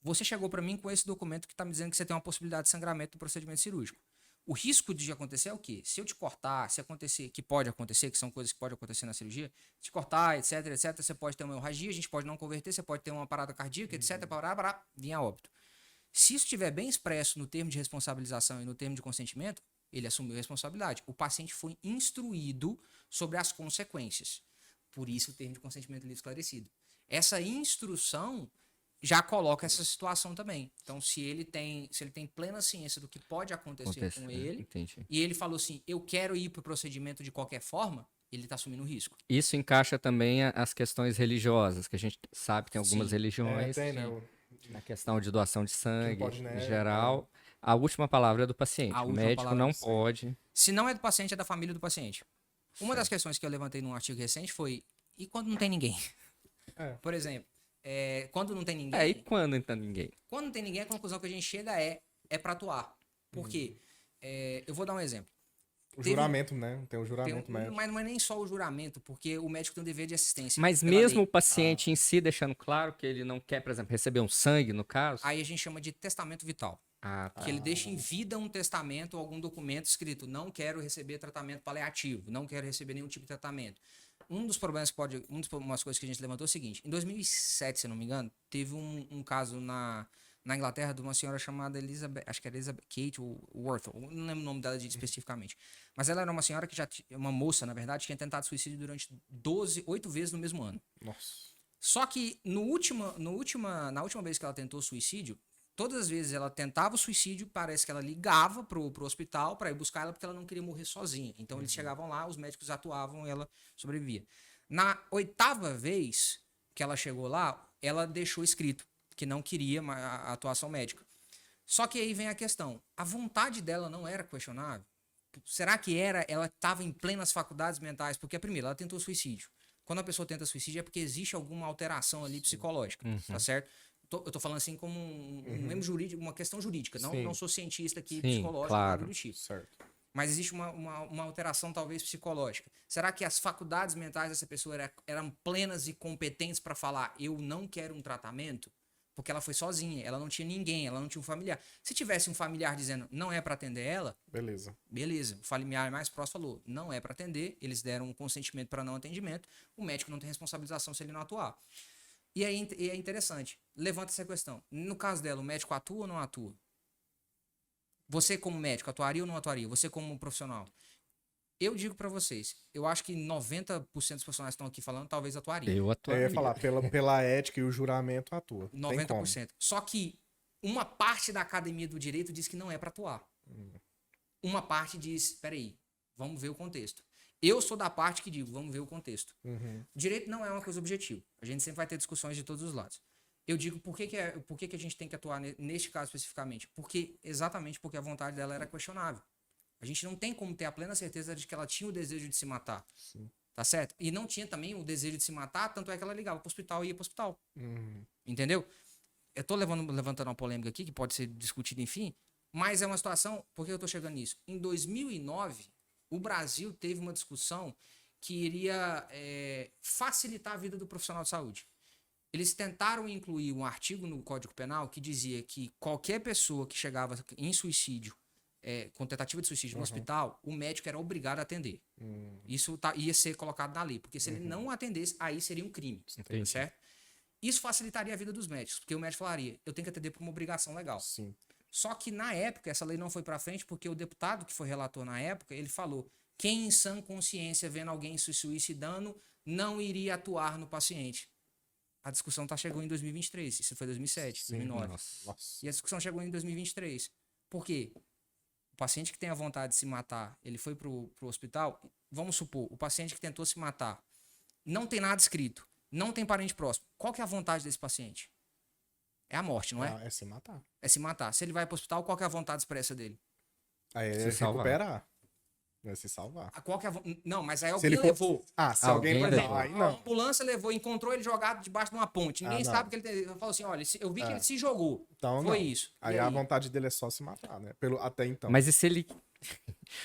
você chegou para mim com esse documento que está me dizendo que você tem uma possibilidade de sangramento do procedimento cirúrgico. O risco de acontecer é o quê? Se eu te cortar, se acontecer, que pode acontecer, que são coisas que podem acontecer na cirurgia, te cortar, etc, você pode ter uma hemorragia, a gente pode não converter, você pode ter uma parada cardíaca, etc, para vir a óbito. Se isso estiver bem expresso no termo de responsabilização e no termo de consentimento, ele assumiu a responsabilidade. O paciente foi instruído sobre as consequências. Por isso o termo de consentimento livre esclarecido. Essa instrução já coloca essa situação também. Então, se ele tem plena ciência do que pode acontecer com ele, entendi. E ele falou assim, eu quero ir para o procedimento de qualquer forma, ele está assumindo o risco. Isso encaixa também as questões religiosas, que a gente sabe que tem algumas religiões. Tem, né? Na questão de doação de sangue, pode, né, em geral, a última palavra é do paciente. O médico não pode. Se não é do paciente, é da família do paciente. Uma das questões que eu levantei num artigo recente foi, e quando não tem ninguém? Por exemplo, quando não tem ninguém... E quando não tem ninguém? Quando não tem ninguém, a conclusão que a gente chega é para atuar. Por quê? Eu vou dar um exemplo. O juramento, né? Tem o juramento médico. Mas não é nem só o juramento, porque o médico tem um dever de assistência. Mas mesmo o paciente em si deixando claro que ele não quer, por exemplo, receber um sangue, no caso? Aí a gente chama de testamento vital. Que ele deixa em vida um testamento ou algum documento escrito: não quero receber tratamento paliativo, não quero receber nenhum tipo de tratamento. Um dos problemas umas coisas que a gente levantou é o seguinte: em 2007, se não me engano, teve um caso na Inglaterra de uma senhora chamada Elizabeth, acho que era Elizabeth Kate Worthall, não lembro o nome dela especificamente, mas ela era uma senhora que uma moça, na verdade, tinha tentado suicídio durante 8 vezes no mesmo ano. Nossa. Só que na última vez que ela tentou suicídio, todas as vezes ela tentava o suicídio, parece que ela ligava pro hospital para ir buscar ela porque ela não queria morrer sozinha. Então eles chegavam lá, os médicos atuavam e ela sobrevivia. Na 8ª vez que ela chegou lá, ela deixou escrito que não queria a atuação médica. Só que aí vem a questão, a vontade dela não era questionável? Será que ela estava em plenas faculdades mentais? Porque, primeiro, ela tentou suicídio. Quando a pessoa tenta suicídio é porque existe alguma alteração ali psicológica, tá certo? Eu tô falando assim como um erro jurídico, uma questão jurídica. Não sou cientista aqui, psicológico, claro. nada do tipo. Certo. Mas existe uma alteração talvez psicológica. Será que as faculdades mentais dessa pessoa eram plenas e competentes para falar: eu não quero um tratamento? Porque ela foi sozinha, ela não tinha ninguém, ela não tinha um familiar. Se tivesse um familiar dizendo não é para atender ela, beleza. O familiar mais próximo falou não é para atender, eles deram um consentimento para não atendimento, o médico não tem responsabilização se ele não atuar. E aí é interessante, levanta essa questão. No caso dela, o médico atua ou não atua? Você como médico atuaria ou não atuaria? Você como profissional? Eu digo pra vocês, eu acho que 90% dos profissionais que estão aqui falando talvez atuariam. Eu atuaria. Eu ia falar, pela ética e o juramento atua. 90%. Só que uma parte da academia do direito diz que não é pra atuar. Uma parte diz, peraí, vamos ver o contexto. Eu sou da parte que digo, vamos ver o contexto. Direito não é uma coisa objetiva. A gente sempre vai ter discussões de todos os lados. Eu digo, por que a gente tem que atuar neste caso especificamente? Exatamente porque a vontade dela era questionável. A gente não tem como ter a plena certeza de que ela tinha o desejo de se matar. Sim. Tá certo? E não tinha também o desejo de se matar, tanto é que ela ligava pro hospital e ia pro hospital. Entendeu? Eu tô levantando uma polêmica aqui, que pode ser discutida, enfim, mas é uma situação... Por que eu tô chegando nisso? Em 2009, o Brasil teve uma discussão que iria facilitar a vida do profissional de saúde. Eles tentaram incluir um artigo no Código Penal que dizia que qualquer pessoa que chegava em suicídio, com tentativa de suicídio no hospital, o médico era obrigado a atender. Isso ia ser colocado na lei, porque se ele não atendesse, aí seria um crime, certo? Isso facilitaria a vida dos médicos, porque o médico falaria, eu tenho que atender por uma obrigação legal. Sim. Só que na época, essa lei não foi pra frente, porque o deputado que foi relator na época, ele falou, quem em sã consciência vendo alguém se suicidando, não iria atuar no paciente. A discussão chegou em 2023. Isso foi 2007, Sim, 2009. nossa. E a discussão chegou em 2023. Por quê? O paciente que tem a vontade de se matar, ele foi pro hospital. Vamos supor, o paciente que tentou se matar, não tem nada escrito, não tem parente próximo. Qual que é a vontade desse paciente? É a morte, não é? É se matar. É se matar. Se ele vai pro hospital, qual que é a vontade expressa dele? Aí é Se salvar. recuperar. Vai se salvar. Qual que é Não, mas aí Se alguém ele for... levou. Se Alguém alguém levou. levou. Aí A não. ambulância levou, encontrou ele jogado debaixo de uma ponte. Ninguém não. sabe que ele falou assim: olha, eu vi que ele se jogou. Então, Foi não. isso. Aí E a vontade dele é só se matar, né? Até então. Mas e se ele,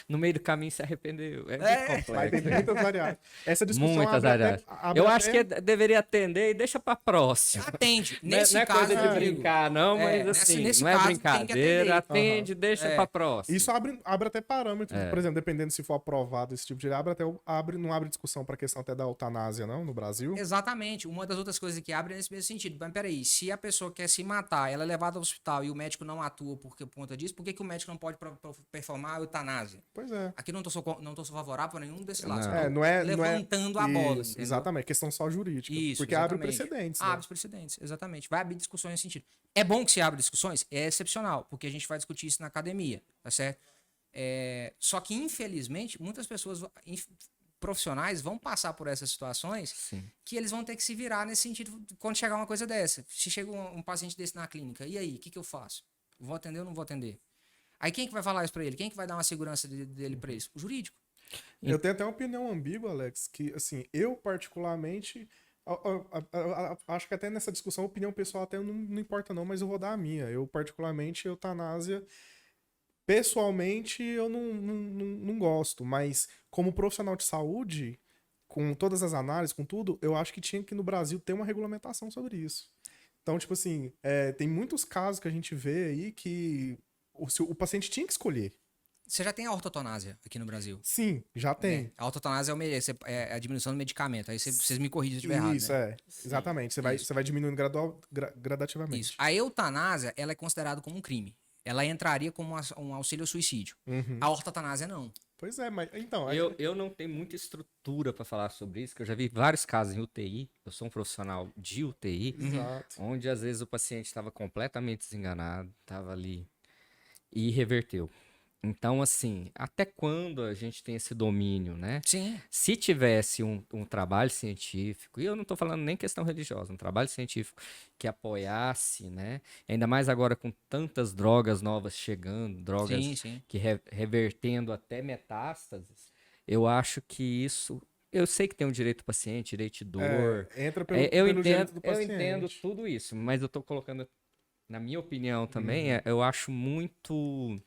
no meio do caminho, se arrependeu? É, Mas tem complexo. muitas variáveis. Essa discussão Muitas abre variáveis. abre Eu até- acho que deveria atender e deixa pra próxima. Atende. Não é, Nesse não é caso, coisa de Rodrigo, brincar, não, mas assim, nesse não é caso, tem que brincadeira. atender. Atende, deixa É. pra próxima. Isso abre até parâmetros, É. por exemplo, dependendo se for aprovado esse tipo de lei, não abre discussão pra questão até da eutanásia, não, no Brasil? Exatamente. Uma das outras coisas que abre é nesse mesmo sentido. Mas peraí, se a pessoa quer se matar, ela é levada ao hospital e o médico não atua por conta disso, por que o médico não pode performar a eutanásia? Pois é. Aqui não tô favorável para nenhum desses lados. Não. Eu tô Não é levantando a bola. Isso, entendeu? exatamente, questão só jurídica. Isso, porque abre exatamente. precedentes. Né? Abre os precedentes, exatamente. Vai abrir discussões nesse sentido. É bom que se abra discussões? É excepcional, porque a gente vai discutir isso na academia, tá certo? Só que, infelizmente, muitas pessoas, profissionais, vão passar por essas situações Sim. que eles vão ter que se virar nesse sentido quando chegar uma coisa dessa. Se chega um paciente desse na clínica, e aí, o que eu faço? Vou atender ou não vou atender? Aí quem que vai falar isso pra ele? Quem que vai dar uma segurança dele pra isso? O jurídico. Eu tenho até uma opinião ambígua, Alex, que, assim, eu particularmente, acho que até nessa discussão, a opinião pessoal até não importa não, mas eu vou dar a minha. Eu, particularmente, eutanásia, pessoalmente, eu não gosto, mas como profissional de saúde, com todas as análises, com tudo, eu acho que tinha que no Brasil ter uma regulamentação sobre isso. Então, tipo assim, tem muitos casos que a gente vê aí que o paciente tinha que escolher. Você já tem a ortotonásia aqui no Brasil? Sim, já tem. A ortotonásia é a diminuição do medicamento. Aí vocês me corrigem se eu estiver errado. Isso, né? exatamente. Você vai diminuindo gradativamente. Isso. A eutanásia, ela é considerada como um crime. Ela entraria como um auxílio ao suicídio. Uhum. A ortotanásia não. Pois é, mas então... Eu não tenho muita estrutura para falar sobre isso, que eu já vi vários casos em UTI. Eu sou um profissional de UTI, Exato. onde às vezes o paciente estava completamente desenganado, estava ali e reverteu. Então, assim, até quando a gente tem esse domínio, né? Sim. Se tivesse um trabalho científico, e eu não estou falando nem questão religiosa, um trabalho científico que apoiasse, né? Ainda mais agora com tantas drogas novas chegando, drogas Sim. que revertendo até metástases, eu acho que isso... Eu sei que tem o direito do paciente, direito de dor. Entra Eu pelo direito do eu paciente. entendo tudo isso, mas eu estou colocando, na minha opinião também, eu acho muito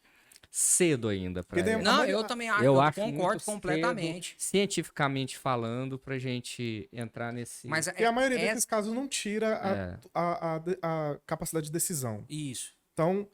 cedo ainda para Porque isso. Não, eu também acho. Eu acho concordo muito completamente. cedo, cientificamente falando, pra gente entrar nesse... Mas Porque a maioria desses casos não tira a capacidade de decisão. Isso. Então,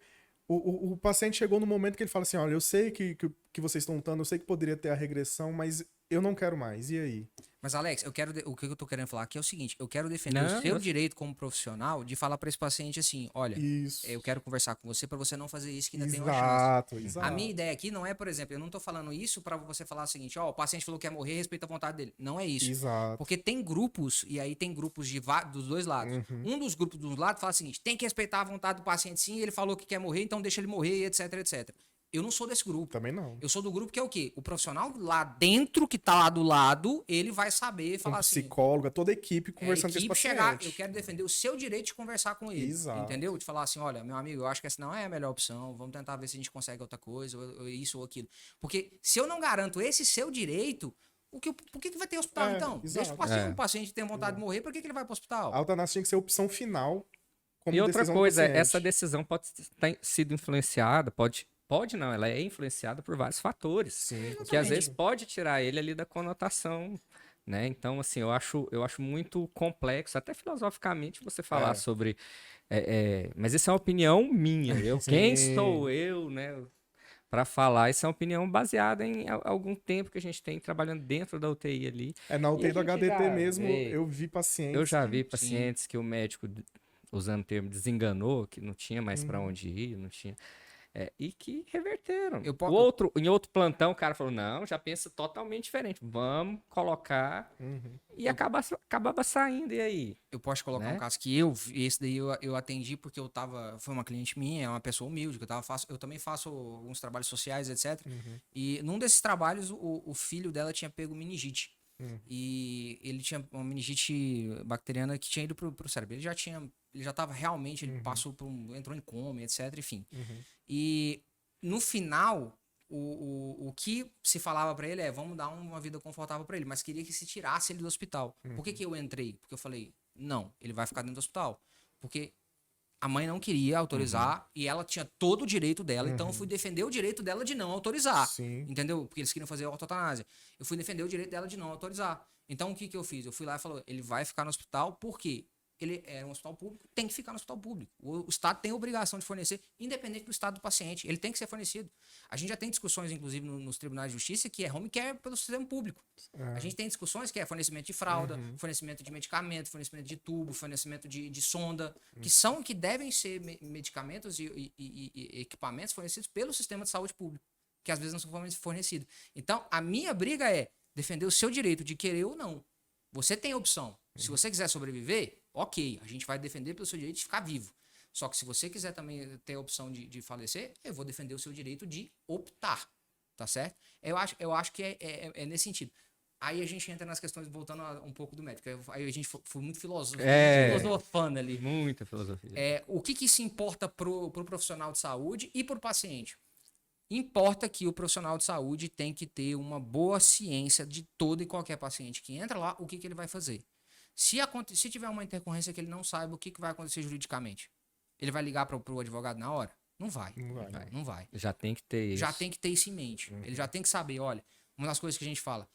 o paciente chegou no momento que ele fala assim, olha, eu sei que vocês estão lutando, eu sei que poderia ter a regressão, mas eu não quero mais. E aí? Mas, Alex, o que eu tô querendo falar aqui é o seguinte: eu quero defender Não, o seu direito como profissional de falar pra esse paciente assim: olha, Isso. eu quero conversar com você pra você não fazer isso, que ainda tem uma chance. Exato. A minha ideia aqui não é, por exemplo, eu não tô falando isso pra você falar o seguinte: ó, o paciente falou que quer morrer, respeita a vontade dele. Não é isso. Exato. Porque tem grupos, e aí tem grupos dos dois lados. Um dos grupos dos lados fala o seguinte: tem que respeitar a vontade do paciente sim, ele falou que quer morrer, então deixa ele morrer, etc, etc. Eu não sou desse grupo. Também não. Eu sou do grupo que é o quê? O profissional lá dentro, que tá lá do lado, ele vai saber falar assim. Psicóloga, toda a equipe conversando com esse paciente. Chegar, eu quero defender o seu direito de conversar com ele. Exato. Entendeu? De falar assim, olha, meu amigo, eu acho que essa não é a melhor opção, vamos tentar ver se a gente consegue outra coisa, ou isso ou aquilo. Porque se eu não garanto esse seu direito, por que vai ter hospital então? Exato. Deixa o paciente ter vontade de morrer, por que ele vai pro hospital? A eutanásia tinha que ser a opção final. Como E outra decisão do coisa, paciente. essa decisão pode ter sido influenciada, pode não, ela é influenciada por vários fatores. Sim, que às vezes pode tirar ele ali da conotação, né? Então, assim, eu acho muito complexo, até filosoficamente, você falar sobre... mas isso é uma opinião minha. Quem sou eu, né? Para falar, isso é uma opinião baseada em algum tempo que a gente tem trabalhando dentro da UTI ali. Na UTI do HDT mesmo, vê, eu vi pacientes... Eu já vi pacientes que o médico, usando o termo, desenganou, que não tinha mais para onde ir, não tinha... E que reverteram. Eu Em outro plantão, o cara falou, não, já pensa totalmente diferente. Vamos colocar. E acabava saindo, e aí? Eu posso colocar né? um caso que esse daí eu atendi porque foi uma cliente minha, é uma pessoa humilde, que eu também faço alguns trabalhos sociais, etc. E num desses trabalhos, o filho dela tinha pego meningite. E ele tinha uma meningite bacteriana que tinha ido pro cérebro. Ele já estava realmente, ele entrou em coma, etc, enfim. E no final, o que se falava pra ele vamos dar uma vida confortável pra ele, mas queria que se tirasse ele do hospital. Por que eu entrei? Porque eu falei, não, ele vai ficar dentro do hospital. Porque a mãe não queria autorizar e ela tinha todo o direito dela, então eu fui defender o direito dela de não autorizar. Sim. Entendeu? Porque eles queriam fazer autotanásia. Eu fui defender o direito dela de não autorizar. Então o que eu fiz? Eu fui lá e falei, ele vai ficar no hospital, por quê? Ele é um hospital público, tem que ficar no hospital público. O Estado tem a obrigação de fornecer, independente do estado do paciente. Ele tem que ser fornecido. A gente já tem discussões, inclusive, nos tribunais de justiça, que é home care pelo sistema público. A gente tem discussões que é fornecimento de fralda, fornecimento de medicamento, fornecimento de tubo, fornecimento de sonda, que devem ser medicamentos e equipamentos fornecidos pelo sistema de saúde público, que às vezes não são fornecidos. Então, a minha briga é defender o seu direito de querer ou não. Você tem opção. Se você quiser sobreviver, ok, a gente vai defender pelo seu direito de ficar vivo. Só que se você quiser também ter a opção de falecer, eu vou defender o seu direito de optar, tá certo? Eu acho que é nesse sentido. Aí a gente entra nas questões, voltando um pouco do médico. Aí a gente foi muito filosofando ali. Muita filosofia. O que se importa pro profissional de saúde e pro paciente? Importa que o profissional de saúde tem que ter uma boa ciência de todo e qualquer paciente que entra lá, o que ele vai fazer. Se tiver uma intercorrência que ele não saiba o que vai acontecer juridicamente, ele vai ligar para o advogado na hora? Não vai. Não vai. Já tem que ter isso. Já tem que ter isso em mente. Ele já tem que saber, olha, uma das coisas que a gente fala,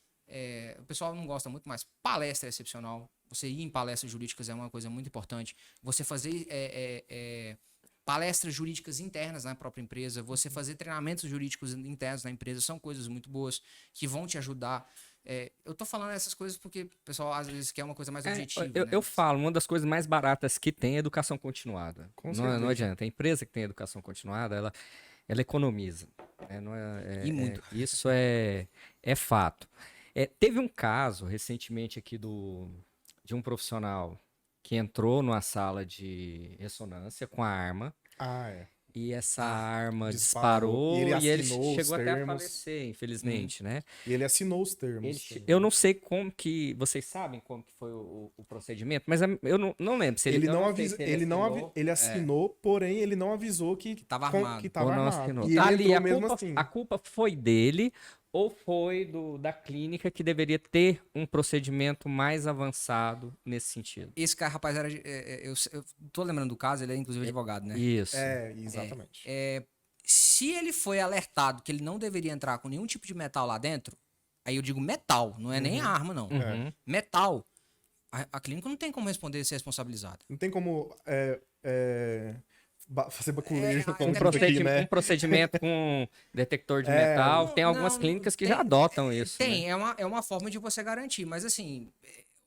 o pessoal não gosta muito, mas palestra é excepcional. Você ir em palestras jurídicas é uma coisa muito importante. Você fazer palestras jurídicas internas na própria empresa, você fazer treinamentos jurídicos internos na empresa são coisas muito boas que vão te ajudar. Eu tô falando essas coisas porque o pessoal às vezes quer uma coisa mais objetiva. Eu falo, uma das coisas mais baratas que tem é educação continuada. Não adianta. A empresa que tem educação continuada, ela economiza. E muito. Isso é fato. Teve um caso recentemente aqui de um profissional que entrou numa sala de ressonância com a arma. E essa arma disparou e ele chegou até a falecer, infelizmente, né? E ele assinou os termos. Eu não sei como que... Vocês sabem como que foi o procedimento, mas eu não lembro. Se ele assinou, porém ele não avisou que estava armado. E ele entrou mesmo assim. A culpa foi dele ou foi da clínica que deveria ter um procedimento mais avançado nesse sentido? Esse cara, rapaz, eu tô lembrando do caso, ele é inclusive advogado, né? Isso. Exatamente. Se ele foi alertado que ele não deveria entrar com nenhum tipo de metal lá dentro, aí eu digo metal, não é nem arma, não. Metal. A clínica não tem como responder e ser responsabilizada. Não tem como fazer baculejo com um procedimento com detector de metal. Tem algumas clínicas que já adotam isso. Tem, né? É uma forma de você garantir, mas assim,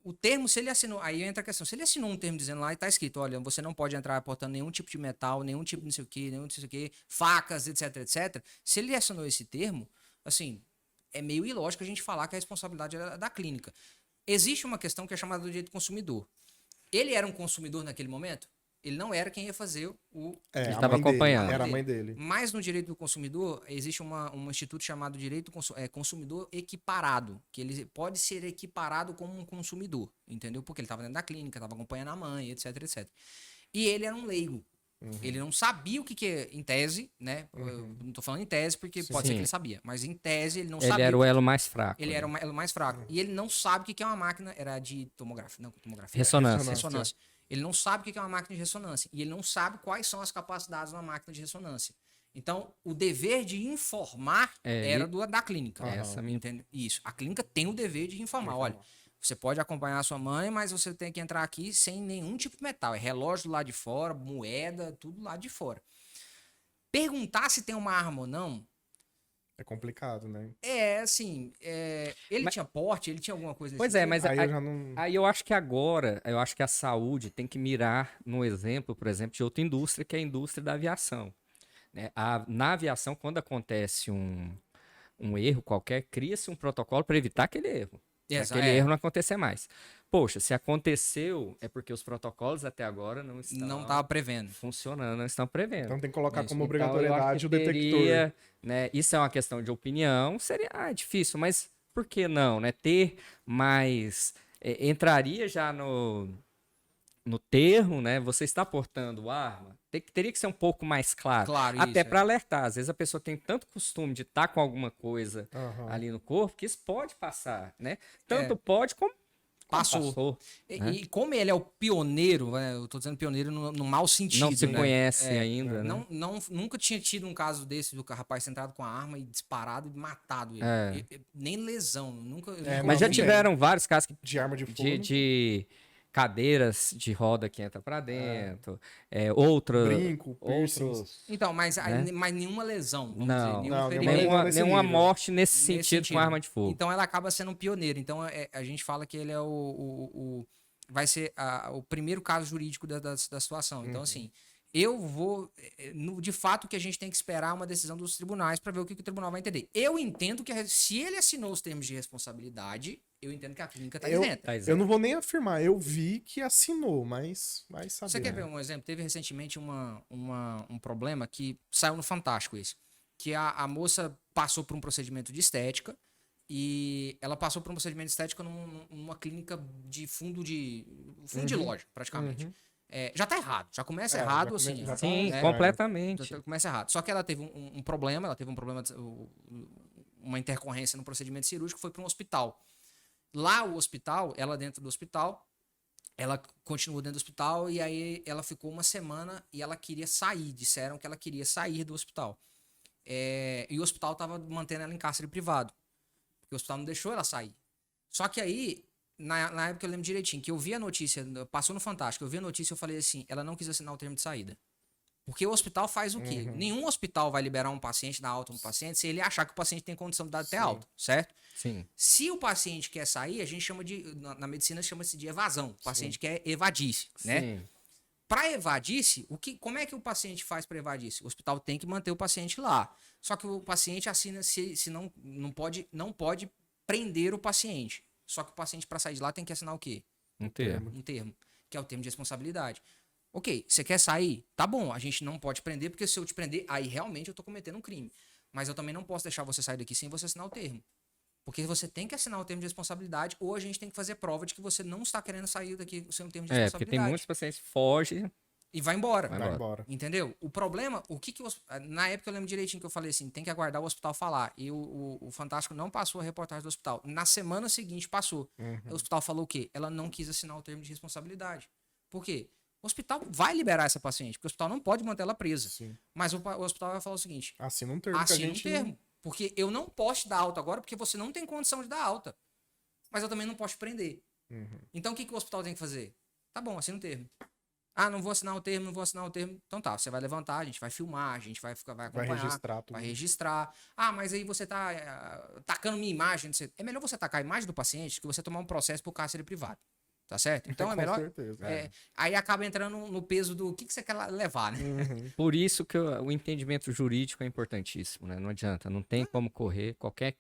o termo, se ele assinou, aí entra a questão, se ele assinou um termo dizendo lá e tá escrito, olha, você não pode entrar portando nenhum tipo de metal, nenhum tipo de não sei o que, facas, etc, etc. Se ele assinou esse termo, assim, é meio ilógico a gente falar que a responsabilidade é da clínica. Existe uma questão que é chamada do direito do consumidor. Ele era um consumidor naquele momento? Ele não era quem ia fazer ele estava acompanhando. Era a mãe dele. Mas no direito do consumidor, existe um instituto chamado direito do consumidor equiparado, que ele pode ser equiparado como um consumidor, entendeu? Porque ele estava dentro da clínica, estava acompanhando a mãe, etc, etc. E ele era um leigo. Ele não sabia o que é, em tese, né? Eu não estou falando em tese porque pode ser que ele sabia, mas em tese ele não sabia. Ele era o elo mais fraco. Ele era o elo mais fraco. E ele não sabe o que é uma máquina, era de tomografia, Ressonância. Ele não sabe o que é uma máquina de ressonância. E ele não sabe quais são as capacidades de uma máquina de ressonância. Então, o dever de informar era da clínica. Isso. A clínica tem o dever de informar. Olha, você pode acompanhar a sua mãe, mas você tem que entrar aqui sem nenhum tipo de metal. É relógio lá de fora, moeda, tudo lá de fora. Perguntar se tem uma arma ou não... É complicado, né? Ele tinha porte, ele tinha alguma coisa... Pois mas aí eu acho que agora, a saúde tem que mirar no exemplo, por exemplo, de outra indústria, que é a indústria da aviação. né? Na aviação, quando acontece um erro qualquer, cria-se um protocolo para evitar aquele erro. Pra aquele erro não acontecer mais. Poxa, se aconteceu, é porque os protocolos até agora não estava prevendo. Funcionando, não estão prevendo. Então tem que colocar como Então, obrigatoriedade o detector. Né, isso é uma questão de opinião, seria difícil, mas por que não, né? Ter mais... entraria já no termo, né? Você está portando arma, teria que ser um pouco mais claro. Até para alertar. Às vezes a pessoa tem tanto costume de estar com alguma coisa ali no corpo que isso pode passar, né? Tanto pode como passou. E como ele é o pioneiro, né? Eu tô dizendo pioneiro no mau sentido. Não se né? conhece ainda, né? Nunca tinha tido um caso desse do rapaz entrado com a arma e disparado e matado ele. Nem lesão. Nunca mas já tiveram vários casos de arma de fogo. De cadeiras de roda que entra para dentro, outros... Então, mas nenhuma lesão, vamos dizer. Nenhuma morte nesse sentido com arma de fogo. Então ela acaba sendo um pioneiro. Então a gente fala que ele é vai ser o primeiro caso jurídico da situação. Então, assim, de fato, que a gente tem que esperar uma decisão dos tribunais para ver o que o tribunal vai entender. Eu entendo que se ele assinou os termos de responsabilidade, eu entendo que a clínica está isenta. Eu não vou nem afirmar, eu vi que assinou, mas vai saber. Você quer ver um exemplo? Teve recentemente um problema que saiu no Fantástico isso, que a moça passou por um procedimento de estética e ela passou por um procedimento de estética numa clínica de fundo de loja, praticamente. Já tá errado, já começa errado, assim. Sim, completamente. Já começa errado. Só que ela teve um problema, uma intercorrência no procedimento cirúrgico, foi para um hospital. Lá o hospital, ela dentro do hospital, ela continuou dentro do hospital e aí ela ficou uma semana e ela queria sair. Disseram que ela queria sair do hospital. E o hospital estava mantendo ela em cárcere privado. Porque o hospital não deixou ela sair. Só que aí, na época eu lembro direitinho, que eu vi a notícia, passou no Fantástico, eu vi a notícia e eu falei assim, ela não quis assinar o termo de saída. Porque o hospital faz o quê? Nenhum hospital vai liberar um paciente, dar alta no paciente, se ele achar que o paciente tem condição de dar até alta, certo? Sim. Se o paciente quer sair, a gente chama na medicina chama-se de evasão. O paciente quer evadir-se, né? Para evadir-se, como é que o paciente faz para evadir-se? O hospital tem que manter o paciente lá. Só que o paciente assina não pode prender o paciente. Só que o paciente para sair de lá tem que assinar o quê? Um termo, que é o termo de responsabilidade. Ok, você quer sair? Tá bom, a gente não pode prender, porque se eu te prender, aí realmente eu tô cometendo um crime. Mas eu também não posso deixar você sair daqui sem você assinar o termo. Porque você tem que assinar o termo de responsabilidade ou a gente tem que fazer prova de que você não está querendo sair daqui sem o termo de responsabilidade. Porque tem muitos pacientes que fogem e vai embora. Vai embora. Entendeu? O problema, na época eu lembro direitinho que eu falei assim, tem que aguardar o hospital falar. E o Fantástico não passou a reportagem do hospital. Na semana seguinte passou. O hospital falou o quê? Ela não quis assinar o termo de responsabilidade. Por quê? O hospital vai liberar essa paciente, porque o hospital não pode manter ela presa. Sim. Mas o hospital vai falar o seguinte: assina um termo. Porque eu não posso te dar alta agora, porque você não tem condição de dar alta. Mas eu também não posso te prender. Então o que o hospital tem que fazer? Tá bom, assina um termo. Ah, não vou assinar o termo. Então tá, você vai levantar, a gente vai filmar, a gente vai acompanhar. Vai registrar tudo. Vai registrar. Ah, mas aí você tá tacando minha imagem. É melhor você tacar a imagem do paciente que você tomar um processo por cárcere privado. Tá certo? Então é melhor. Com certeza. Aí acaba entrando no peso do que você quer levar, né? Por isso que o entendimento jurídico é importantíssimo, né? Não adianta, não tem como correr. Qualquer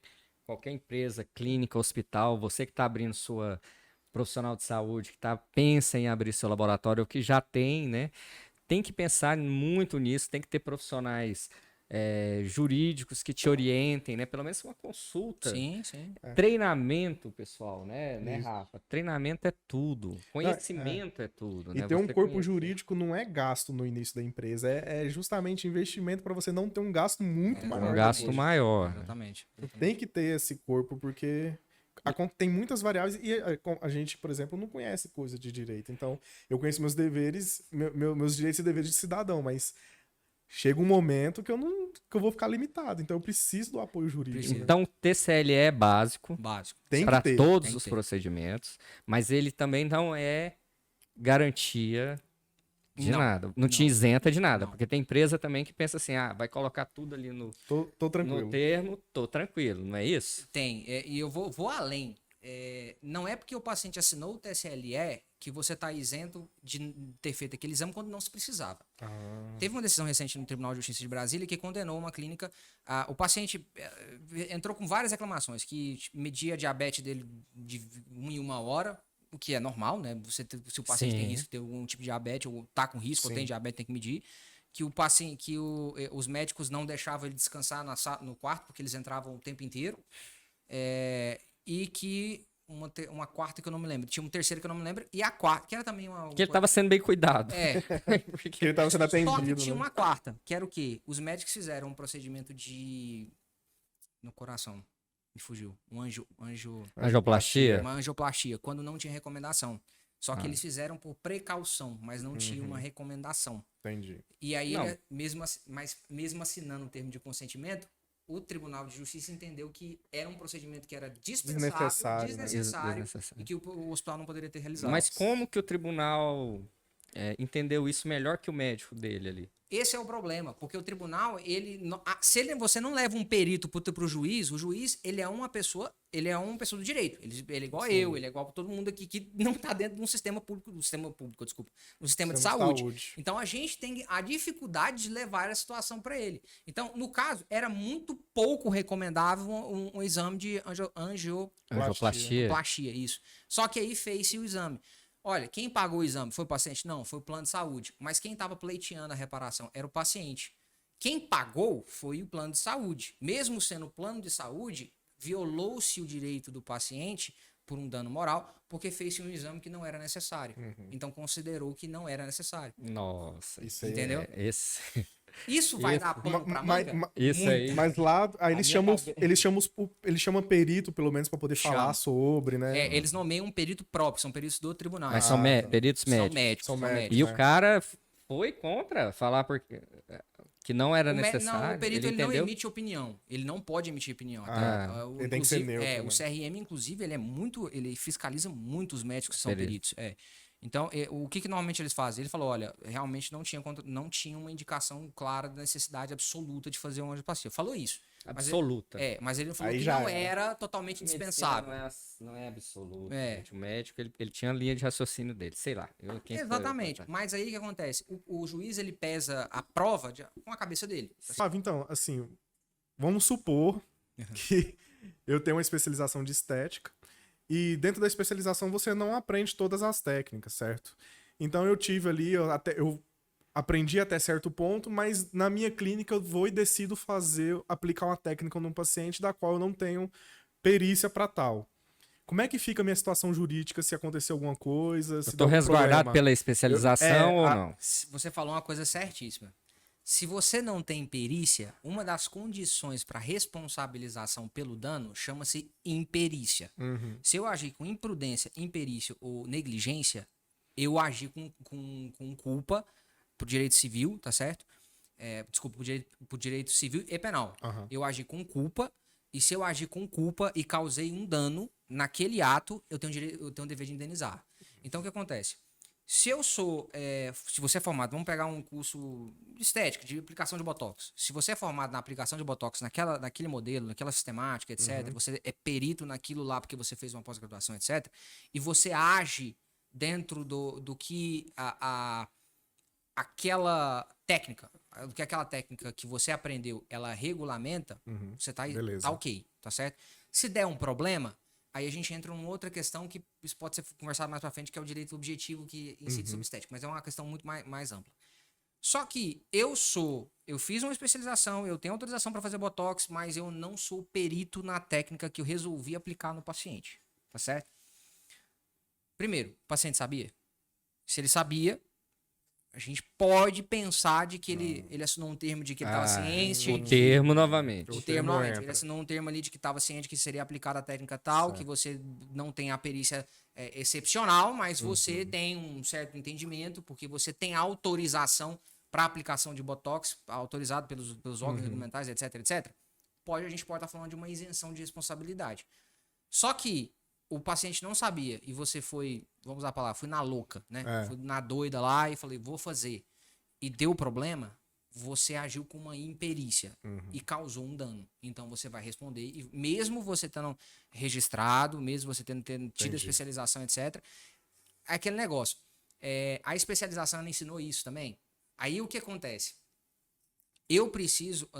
empresa, clínica, hospital, você que está abrindo sua profissional de saúde, que pensa em abrir seu laboratório, ou que já tem, né? Tem que pensar muito nisso, tem que ter profissionais jurídicos que te orientem, né? Pelo menos uma consulta. Sim. Treinamento, pessoal, né, Rafa? Treinamento é tudo. Conhecimento é tudo. E né? ter um corpo jurídico não é gasto no início da empresa, é justamente investimento para você não ter um gasto muito maior. Um gasto maior. Exatamente. Tem que ter esse corpo, porque tem muitas variáveis e a gente, por exemplo, não conhece coisa de direito. Então, eu conheço meus deveres, meus direitos e deveres de cidadão, mas chega um momento que eu vou ficar limitado. Então, eu preciso do apoio jurídico. Então, o TCLE é básico. Para todos os procedimentos, mas ele também não é garantia de nada. Não te isenta de nada. Porque tem empresa também que pensa assim, vai colocar tudo ali Tô tranquilo. no termo, tô tranquilo, não é isso? Tem. E eu vou além. não é porque o paciente assinou o TSLE que você está isento de ter feito aquele exame quando não se precisava. Teve uma decisão recente no Tribunal de Justiça de Brasília que condenou uma clínica. O paciente entrou com várias reclamações, que media a diabetes dele de 1 em 1 hora, o que é normal, né? Se o paciente tem risco de ter algum tipo de diabetes, ou está com risco, ou tem diabetes, tem que medir. Que os médicos não deixavam ele descansar no quarto, porque eles entravam o tempo inteiro. E que uma quarta que eu não me lembro. Tinha um terceiro que eu não me lembro. E a quarta, que era também uma... Que ele tava sendo bem cuidado. Que ele tava sendo atendido, Só que tinha né? uma quarta, que era o quê? Os médicos fizeram um procedimento no coração. Me fugiu. Angioplastia? Uma angioplastia, quando não tinha recomendação. Só que eles fizeram por precaução, mas não tinha uma recomendação. Entendi. E aí, mesmo assinando o termo de consentimento, o Tribunal de Justiça entendeu que era um procedimento que era dispensável, desnecessário. E que o hospital não poderia ter realizado. Mas como que o tribunal entendeu isso melhor que o médico dele ali? Esse é o problema, porque o tribunal, você não leva um perito pro juiz, o juiz, ele é uma pessoa do direito. Ele é igual eu, ele é igual a todo mundo aqui que não está dentro de um sistema público, um sistema de saúde. Então a gente tem a dificuldade de levar a situação para ele. Então, no caso, era muito pouco recomendável um exame de angioplastia, isso. Só que aí fez-se o exame. Olha, quem pagou o exame foi o paciente? Não, foi o plano de saúde. Mas quem estava pleiteando a reparação era o paciente. Quem pagou foi o plano de saúde. Mesmo sendo o plano de saúde, violou-se o direito do paciente por um dano moral, porque fez-se um exame que não era necessário. Então considerou que não era necessário. Nossa, isso aí entendeu? Isso vai dar pano pra manga? Isso aí. Mas lá, aí eles chamam perito, pelo menos, para poder falar sobre, né? Eles nomeiam um perito próprio, são peritos do tribunal. Mas são peritos médicos. São médicos. E o cara foi contra falar que não era necessário. Não, o perito ele não emite opinião. Ele não pode emitir opinião. Ele tem que ser neutro. O CRM, inclusive, ele fiscaliza muito os médicos que são peritos. Então, o que normalmente eles fazem? Ele falou, olha, realmente não tinha uma indicação clara da necessidade absoluta de fazer uma angioplastia. Falou isso. Absoluta. Mas ele falou que não era totalmente dispensável. Não é absoluto. O médico, ele tinha a linha de raciocínio dele, sei lá. Exatamente. Mas aí o que acontece? O juiz, ele pesa a prova com a cabeça dele. Então, assim, vamos supor que eu tenho uma especialização de estética. E dentro da especialização você não aprende todas as técnicas, certo? Então eu tive ali, eu aprendi até certo ponto, mas na minha clínica eu vou e decido aplicar uma técnica num paciente da qual eu não tenho perícia para tal. Como é que fica a minha situação jurídica se acontecer alguma coisa? Se eu tô resguardado pela especialização ou não? Você falou uma coisa certíssima. Se você não tem perícia, uma das condições para responsabilização pelo dano chama-se imperícia. Se eu agir com imprudência, imperícia ou negligência, eu agi com culpa por direito civil, tá certo? Desculpa, por direito civil e penal. Eu agi com culpa, e se eu agir com culpa e causei um dano naquele ato, eu tenho o dever de indenizar. Então, o que acontece? Se você é formado, vamos pegar um curso de estética, de aplicação de Botox. Se você é formado na aplicação de Botox, naquele modelo, naquela sistemática, etc., você é perito naquilo lá porque você fez uma pós-graduação, etc., e você age dentro do que aquela técnica que você aprendeu, ela regulamenta, você tá ok, tá certo? Se der um problema, aí a gente entra numa outra questão que isso pode ser conversado mais pra frente, que é o direito objetivo que incide sobre estética, mas é uma questão muito mais ampla. Só que eu fiz uma especialização, eu tenho autorização para fazer Botox, mas eu não sou perito na técnica que eu resolvi aplicar no paciente, tá certo? Primeiro, o paciente sabia? Se ele sabia, a gente pode pensar de que ele assinou um termo de que estava ciente. O termo novamente. Ele assinou um termo ali de que estava ciente que seria aplicada a técnica tal, certo. Que você não tem a perícia excepcional, mas você tem um certo entendimento, porque você tem autorização para aplicação de Botox, autorizado pelos órgãos regulamentares, etc, etc. A gente pode estar falando de uma isenção de responsabilidade. Só que o paciente não sabia e você foi, vamos usar a palavra, fui na louca, né? Fui na doida lá e falei, vou fazer. E deu problema, você agiu com uma imperícia e causou um dano. Então você vai responder, e mesmo você tendo registrado, mesmo você tendo tido especialização, etc., é aquele negócio. A especialização ela ensinou isso também. Aí o que acontece? Eu preciso,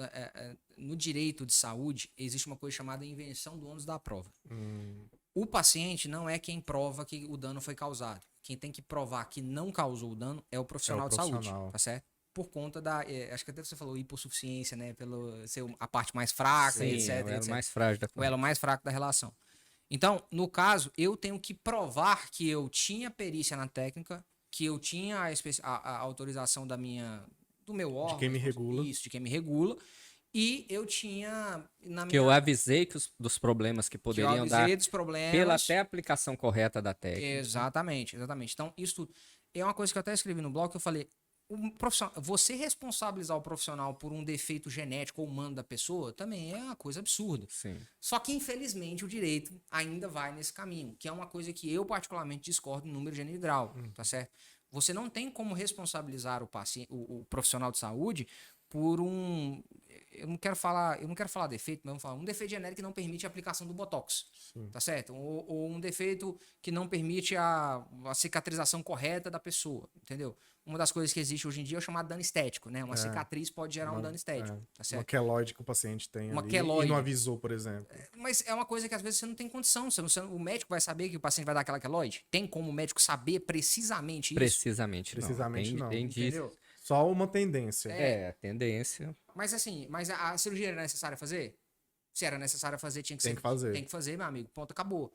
no direito de saúde, existe uma coisa chamada invenção do ônus da prova. O paciente não é quem prova que o dano foi causado. Quem tem que provar que não causou o dano é o profissional de saúde, tá certo? Por conta da, acho que até você falou hipossuficiência, né? Pelo ser a parte mais fraca, Sim, etc, o elo etc. mais frágil da O elo mais fraco da relação. Então, no caso, eu tenho que provar que eu tinha perícia na técnica, que eu tinha a autorização do meu órgão. De quem me regula. Isso, de quem me regula. E eu tinha que eu avisei dos problemas que poderiam dar dos problemas, pela até aplicação correta da técnica. Exatamente. Então, isso tudo é uma coisa que eu até escrevi no blog, que eu falei, você responsabilizar o profissional por um defeito genético ou humano da pessoa também é uma coisa absurda. Sim. Só que, infelizmente, o direito ainda vai nesse caminho, que é uma coisa que eu particularmente discordo no número, gênero e grau, tá certo? Você não tem como responsabilizar o profissional de saúde por eu não quero falar defeito, mas vamos falar um defeito genérico que não permite a aplicação do Botox, tá certo? Ou um defeito que não permite a cicatrização correta da pessoa, entendeu? Uma das coisas que existe hoje em dia é o chamado dano estético, né? Uma cicatriz pode gerar um dano estético, tá certo? Uma queloide que o paciente tem Uma ali queloide. e não avisou, por exemplo. Mas é uma coisa que às vezes você não tem condição. O médico vai saber que o paciente vai dar aquela queloide? Tem como o médico saber precisamente isso? Precisamente não. Tem Entendeu? Só uma tendência. Tendência. Mas assim, a cirurgia era necessária fazer? Se era necessária fazer, tinha que Tem que fazer. Tem que fazer, meu amigo. Ponto, acabou.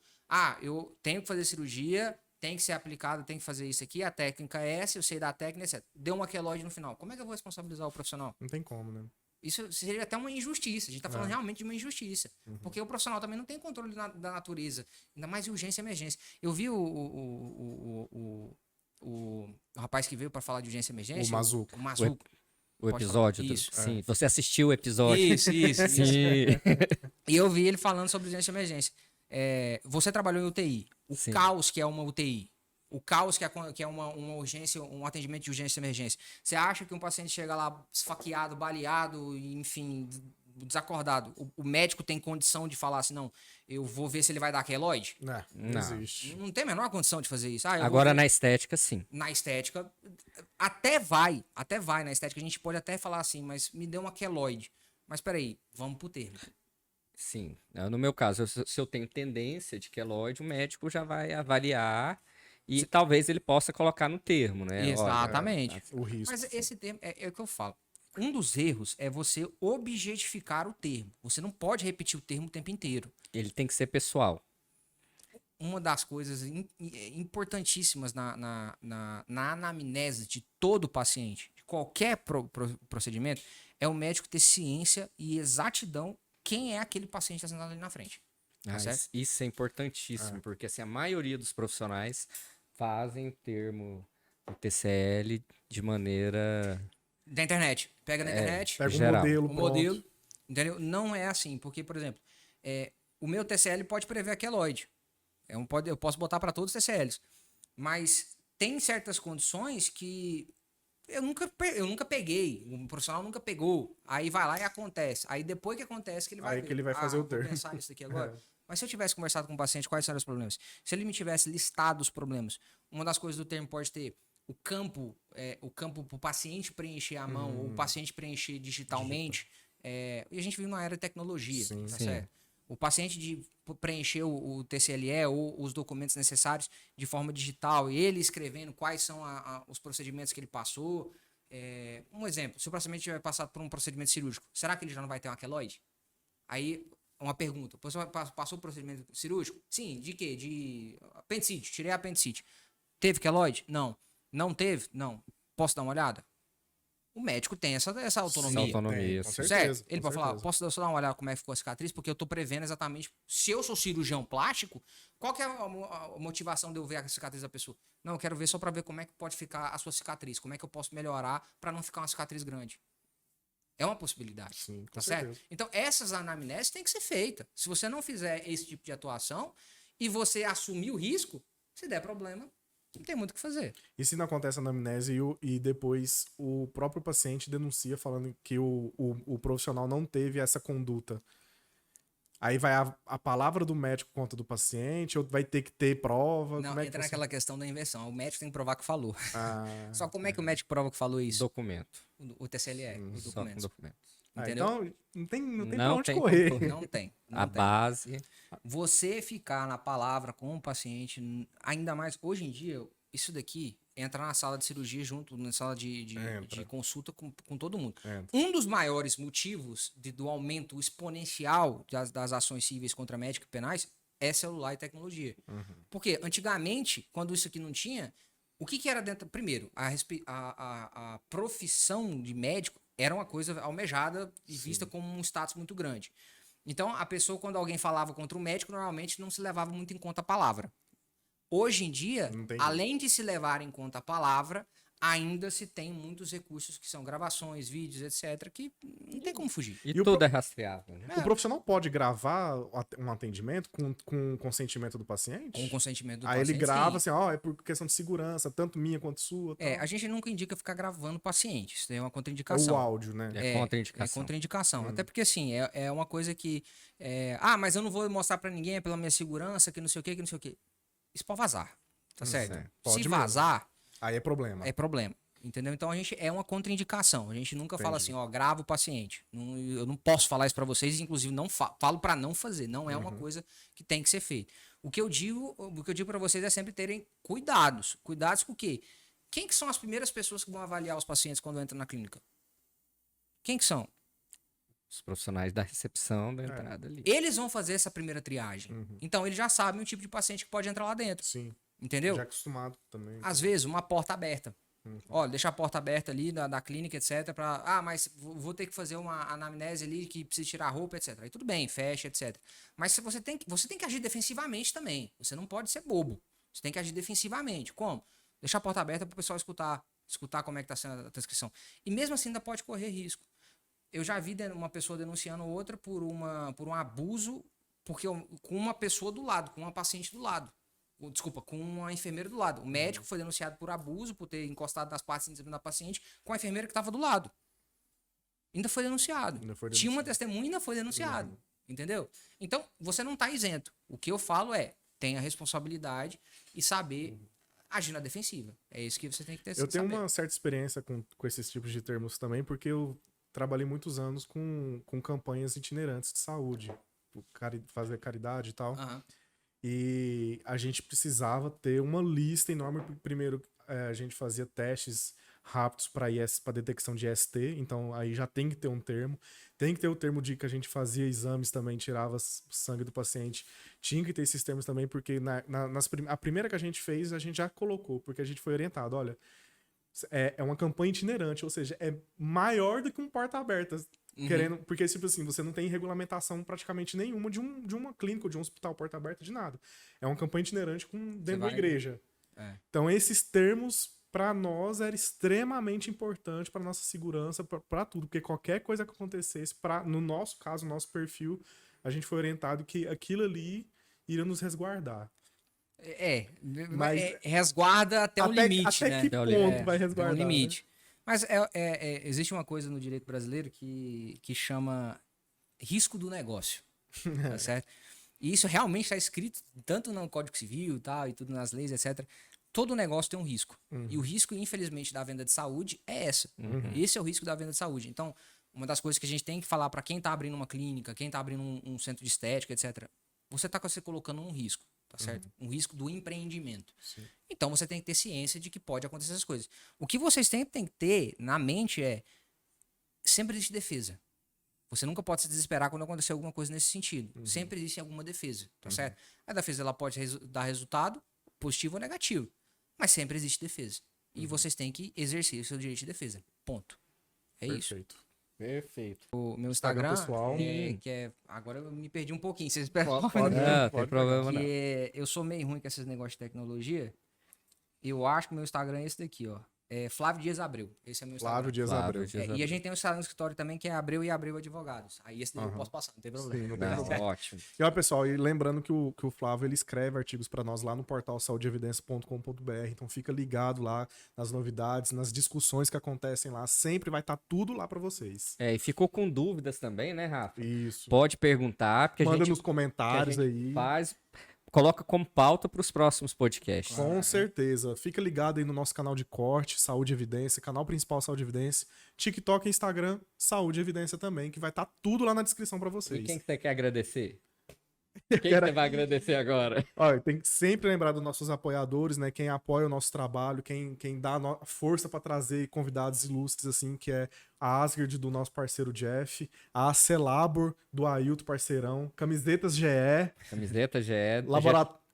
Eu tenho que fazer cirurgia, tem que ser aplicado, tem que fazer isso aqui, a técnica é essa, eu sei da técnica, etc. Deu uma queloide no final. Como é que eu vou responsabilizar o profissional? Não tem como, né? Isso seria até uma injustiça. A gente tá falando realmente de uma injustiça. Porque o profissional também não tem controle da natureza. Ainda mais em urgência e emergência. Eu vi o rapaz que veio para falar de urgência e emergência. O Mazuco. O Mazuco. O episódio. Isso. Sim, você assistiu o episódio. Isso. Sim. E eu vi ele falando sobre urgência e emergência. Você trabalhou em UTI. O Sim. caos que é uma UTI. O caos que é uma urgência, um atendimento de urgência e emergência. Você acha que um paciente chega lá esfaqueado, baleado, enfim, desacordado. O médico tem condição de falar assim, não, eu vou ver se ele vai dar queloide? Não existe. Não tem a menor condição de fazer isso. Agora na estética, sim. Na estética, até vai na estética. A gente pode até falar assim, mas me deu uma queloide. Mas peraí, vamos pro termo. Sim. No meu caso, se eu tenho tendência de queloide, o médico já vai avaliar e talvez ele possa colocar no termo, né? Exatamente. O risco. Mas esse termo é o que eu falo. Um dos erros é você objetificar o termo. Você não pode repetir o termo o tempo inteiro. Ele tem que ser pessoal. Uma das coisas importantíssimas na anamnese de todo paciente, de qualquer procedimento, é o médico ter ciência e exatidão quem é aquele paciente que está sentado ali na frente. Tá certo? Isso é importantíssimo, porque assim, a maioria dos profissionais fazem o termo o TCL de maneira... Da internet. Pega na internet. Pega geral. o modelo. Entendeu? Não é assim, porque, por exemplo, o meu TCL pode prever a queloide. Eu posso botar para todos os TCLs. Mas tem certas condições que eu nunca peguei. O profissional nunca pegou. Aí vai lá e acontece. Aí depois que acontece que ele vai Aí ver. que ele vai fazer o termo. Vou pensar nisso daqui agora. Mas se eu tivesse conversado com o paciente, quais eram os problemas? Se ele me tivesse listado os problemas, uma das coisas do termo pode ter o campo para o paciente preencher a mão ou o paciente preencher digitalmente. E a gente vive numa era de tecnologia, tá certo? O paciente de preencher o TCLE ou os documentos necessários de forma digital, e ele escrevendo quais são os procedimentos que ele passou. Um exemplo, se o paciente tiver passado por um procedimento cirúrgico, será que ele já não vai ter uma queloide? Aí, uma pergunta, você passou o procedimento cirúrgico? Sim, de quê? De apendicite, tirei a apendicite. Teve queloide? Não. Não teve? Não. Posso dar uma olhada? O médico tem essa autonomia. Essa autonomia, com sim. certeza, Certo? Ele pode falar, posso só dar uma olhada como é que ficou a cicatriz? Porque eu tô prevendo exatamente, se eu sou cirurgião plástico, qual que é a motivação de eu ver a cicatriz da pessoa? Não, eu quero ver só para ver como é que pode ficar a sua cicatriz, como é que eu posso melhorar para não ficar uma cicatriz grande. É uma possibilidade. Sim, com tá certeza. certo? Então, essas anamneses têm que ser feitas. Se você não fizer esse tipo de atuação e você assumir o risco, se der problema, Não tem muito o que fazer. E se não acontece a anamnese e depois o próprio paciente denuncia falando que o profissional não teve essa conduta? Aí vai a palavra do médico contra do paciente, ou vai ter que ter prova? Não, Como é que entra você... naquela questão da inversão. O médico tem que provar que falou. Ah, Só como é que o médico prova que falou isso? Documento. O TCLE, os Só com documentos. documento. Entendeu? então não tem pra Não onde tem correr. como. Não tem. Não A tem. base. Você ficar na palavra com o paciente, ainda mais hoje em dia, isso daqui entra na sala de cirurgia junto, na sala de consulta com todo mundo. Entra. Um dos maiores motivos do aumento exponencial das ações cíveis contra médicos e penais é celular e tecnologia. Porque antigamente, quando isso aqui não tinha, o que era dentro... Primeiro, a profissão de médico era uma coisa almejada e vista como um status muito grande. Então, a pessoa, quando alguém falava contra o médico, normalmente não se levava muito em conta a palavra. Hoje em dia, além de se levar em conta a palavra, ainda se tem muitos recursos que são gravações, vídeos, etc., que não tem como fugir. E E o tudo pro- é rastreável, né? O profissional pode gravar um atendimento com consentimento do paciente? Com o consentimento do Aí paciente. ele grava sim. assim, ó, é por questão de segurança, tanto minha quanto sua. Tal. A gente nunca indica ficar gravando pacientes. Isso daí é uma Ou contraindicação. o áudio, né? É contraindicação. É contraindicação. Até porque, assim, é uma coisa que... mas eu não vou mostrar pra ninguém, é pela minha segurança, que não sei o quê, que não sei o quê. Isso pode vazar, tá certo? certo. Pode Se mesmo. vazar, Aí é problema. é problema. Entendeu? Então é uma contraindicação. A gente nunca fala assim, ó, grava o paciente. Eu não posso falar isso pra vocês, inclusive não falo pra não fazer. Não é uma coisa que tem que ser feita. O que eu digo para vocês é sempre terem cuidados. Cuidados com o quê? Quem que são as primeiras pessoas que vão avaliar os pacientes quando entram na clínica? Quem que são? Os profissionais da recepção da entrada ali. Eles vão fazer essa primeira triagem. Então eles já sabem o tipo de paciente que pode entrar lá dentro. Sim. Entendeu? Já acostumado também. Às vezes, uma porta aberta. Olha, deixa a porta aberta ali da clínica, etc. Mas vou ter que fazer uma anamnese ali que precisa tirar a roupa, etc. Aí tudo bem, fecha, etc. Mas se você tem que agir defensivamente também. Você não pode ser bobo. Você tem que agir defensivamente. Como? Deixar a porta aberta para o pessoal escutar como é que está sendo a transcrição. E mesmo assim ainda pode correr risco. Eu já vi uma pessoa denunciando outra por um abuso com uma pessoa do lado, com uma paciente do lado. Desculpa, com uma enfermeira do lado. O médico foi denunciado por abuso, por ter encostado nas partes íntimas da paciente, com a enfermeira que estava do lado. Ainda foi denunciado. Tinha uma testemunha e ainda foi denunciado. Entendeu? Então, você não está isento. O que eu falo é, tenha responsabilidade e saber agir na defensiva. É isso que você tem que ter. Eu tenho uma certa experiência com esses tipos de termos também, porque eu trabalhei muitos anos com campanhas itinerantes de saúde, fazer caridade e tal. E a gente precisava ter uma lista enorme. Primeiro, a gente fazia testes rápidos para detecção de IST, então aí já tem que ter um termo. Tem que ter o termo de que a gente fazia exames também, tirava sangue do paciente. Tinha que ter esses termos também, porque a primeira que a gente fez, a gente já colocou, porque a gente foi orientado, olha, é uma campanha itinerante, ou seja, é maior do que um porta-aberta. Porque, tipo assim, você não tem regulamentação praticamente nenhuma de uma clínica ou de um hospital porta-aberta, de nada. É uma campanha itinerante dentro da igreja. Então, esses termos, para nós, era extremamente importante para nossa segurança, para tudo. Porque qualquer coisa que acontecesse, no nosso caso, no nosso perfil, a gente foi orientado que aquilo ali iria nos resguardar. Mas resguarda até um limite, até né? que ponto vai resguardar? Até um limite. Né? Mas existe uma coisa no direito brasileiro que chama risco do negócio, tá certo? E isso realmente está escrito tanto no Código Civil e tudo nas leis, etc. Todo negócio tem um risco. E o risco, infelizmente, da venda de saúde é essa. Esse é o risco da venda de saúde. Então, uma das coisas que a gente tem que falar para quem está abrindo uma clínica, quem está abrindo um centro de estética, etc. Você está colocando um risco. Tá certo? Um risco do empreendimento. Sim. Então você tem que ter ciência de que pode acontecer essas coisas. O que vocês têm que ter na mente é sempre existe defesa. Você nunca pode se desesperar quando acontecer alguma coisa nesse sentido. Sempre existe alguma defesa, tá certo? A defesa ela pode dar resultado positivo ou negativo, mas sempre existe defesa. E vocês têm que exercer o seu direito de defesa. Ponto. É Perfeito. isso. Perfeito. O meu Instagram pessoal. agora eu me perdi um pouquinho. Vocês esperam? Não, tem problema não. Eu sou meio ruim com esses negócios de tecnologia. Eu acho que o meu Instagram é esse daqui, ó. Flávio Dias Abreu. Esse é meu Flávio Instagram. Dias Abreu. E a gente tem um Instagram no escritório também que é Abreu e Abreu Advogados. Aí esse daí eu posso passar, não tem problema. Sim, não tem problema. Ótimo. E ó, pessoal, e lembrando que o Flávio ele escreve artigos para nós lá no portal saudeevidencia.com.br, então fica ligado lá nas novidades, nas discussões que acontecem lá, sempre vai estar tudo lá para vocês. E ficou com dúvidas também, né, Rafa? Isso. Pode perguntar, porque Manda a gente, nos comentários que a gente aí. coloca como pauta para os próximos podcasts. Com certeza. Fica ligado aí no nosso canal de corte, Saúde e Evidência, canal principal Saúde e Evidência, TikTok e Instagram, Saúde e Evidência também, que vai estar tudo lá na descrição para vocês. E quem que você quer agradecer? Quem você vai agradecer agora? Olha, tem que sempre lembrar dos nossos apoiadores, né? Quem apoia o nosso trabalho, quem dá força para trazer convidados ilustres, assim, que é a Asgard do nosso parceiro Jeff, a Celabor do Ailton, parceirão, Camisetas GE, Camiseta GE.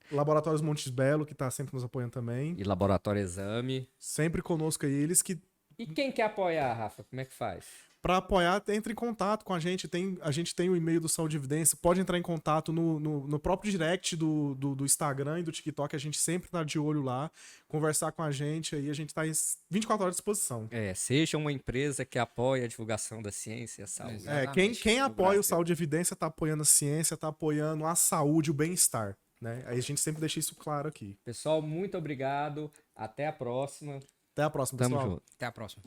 Laboratórios Montes Belo, que tá sempre nos apoiando também. E Laboratório Exame. Sempre conosco aí, eles que... E quem quer apoiar, Rafa? Como é que faz? Para apoiar, entre em contato com a gente. A gente tem o e-mail do Saúde e Evidência. Pode entrar em contato no próprio direct do Instagram e do TikTok. A gente sempre tá de olho lá. Conversar com a gente aí. A gente tá 24 horas à disposição. Seja uma empresa que apoia a divulgação da ciência e a saúde. Quem apoia o Saúde e Evidência tá apoiando a ciência, tá apoiando a saúde, o bem-estar. Né? Aí a gente sempre deixa isso claro aqui. Pessoal, muito obrigado. Até a próxima. Até a próxima, Tamo pessoal. junto. Até a próxima.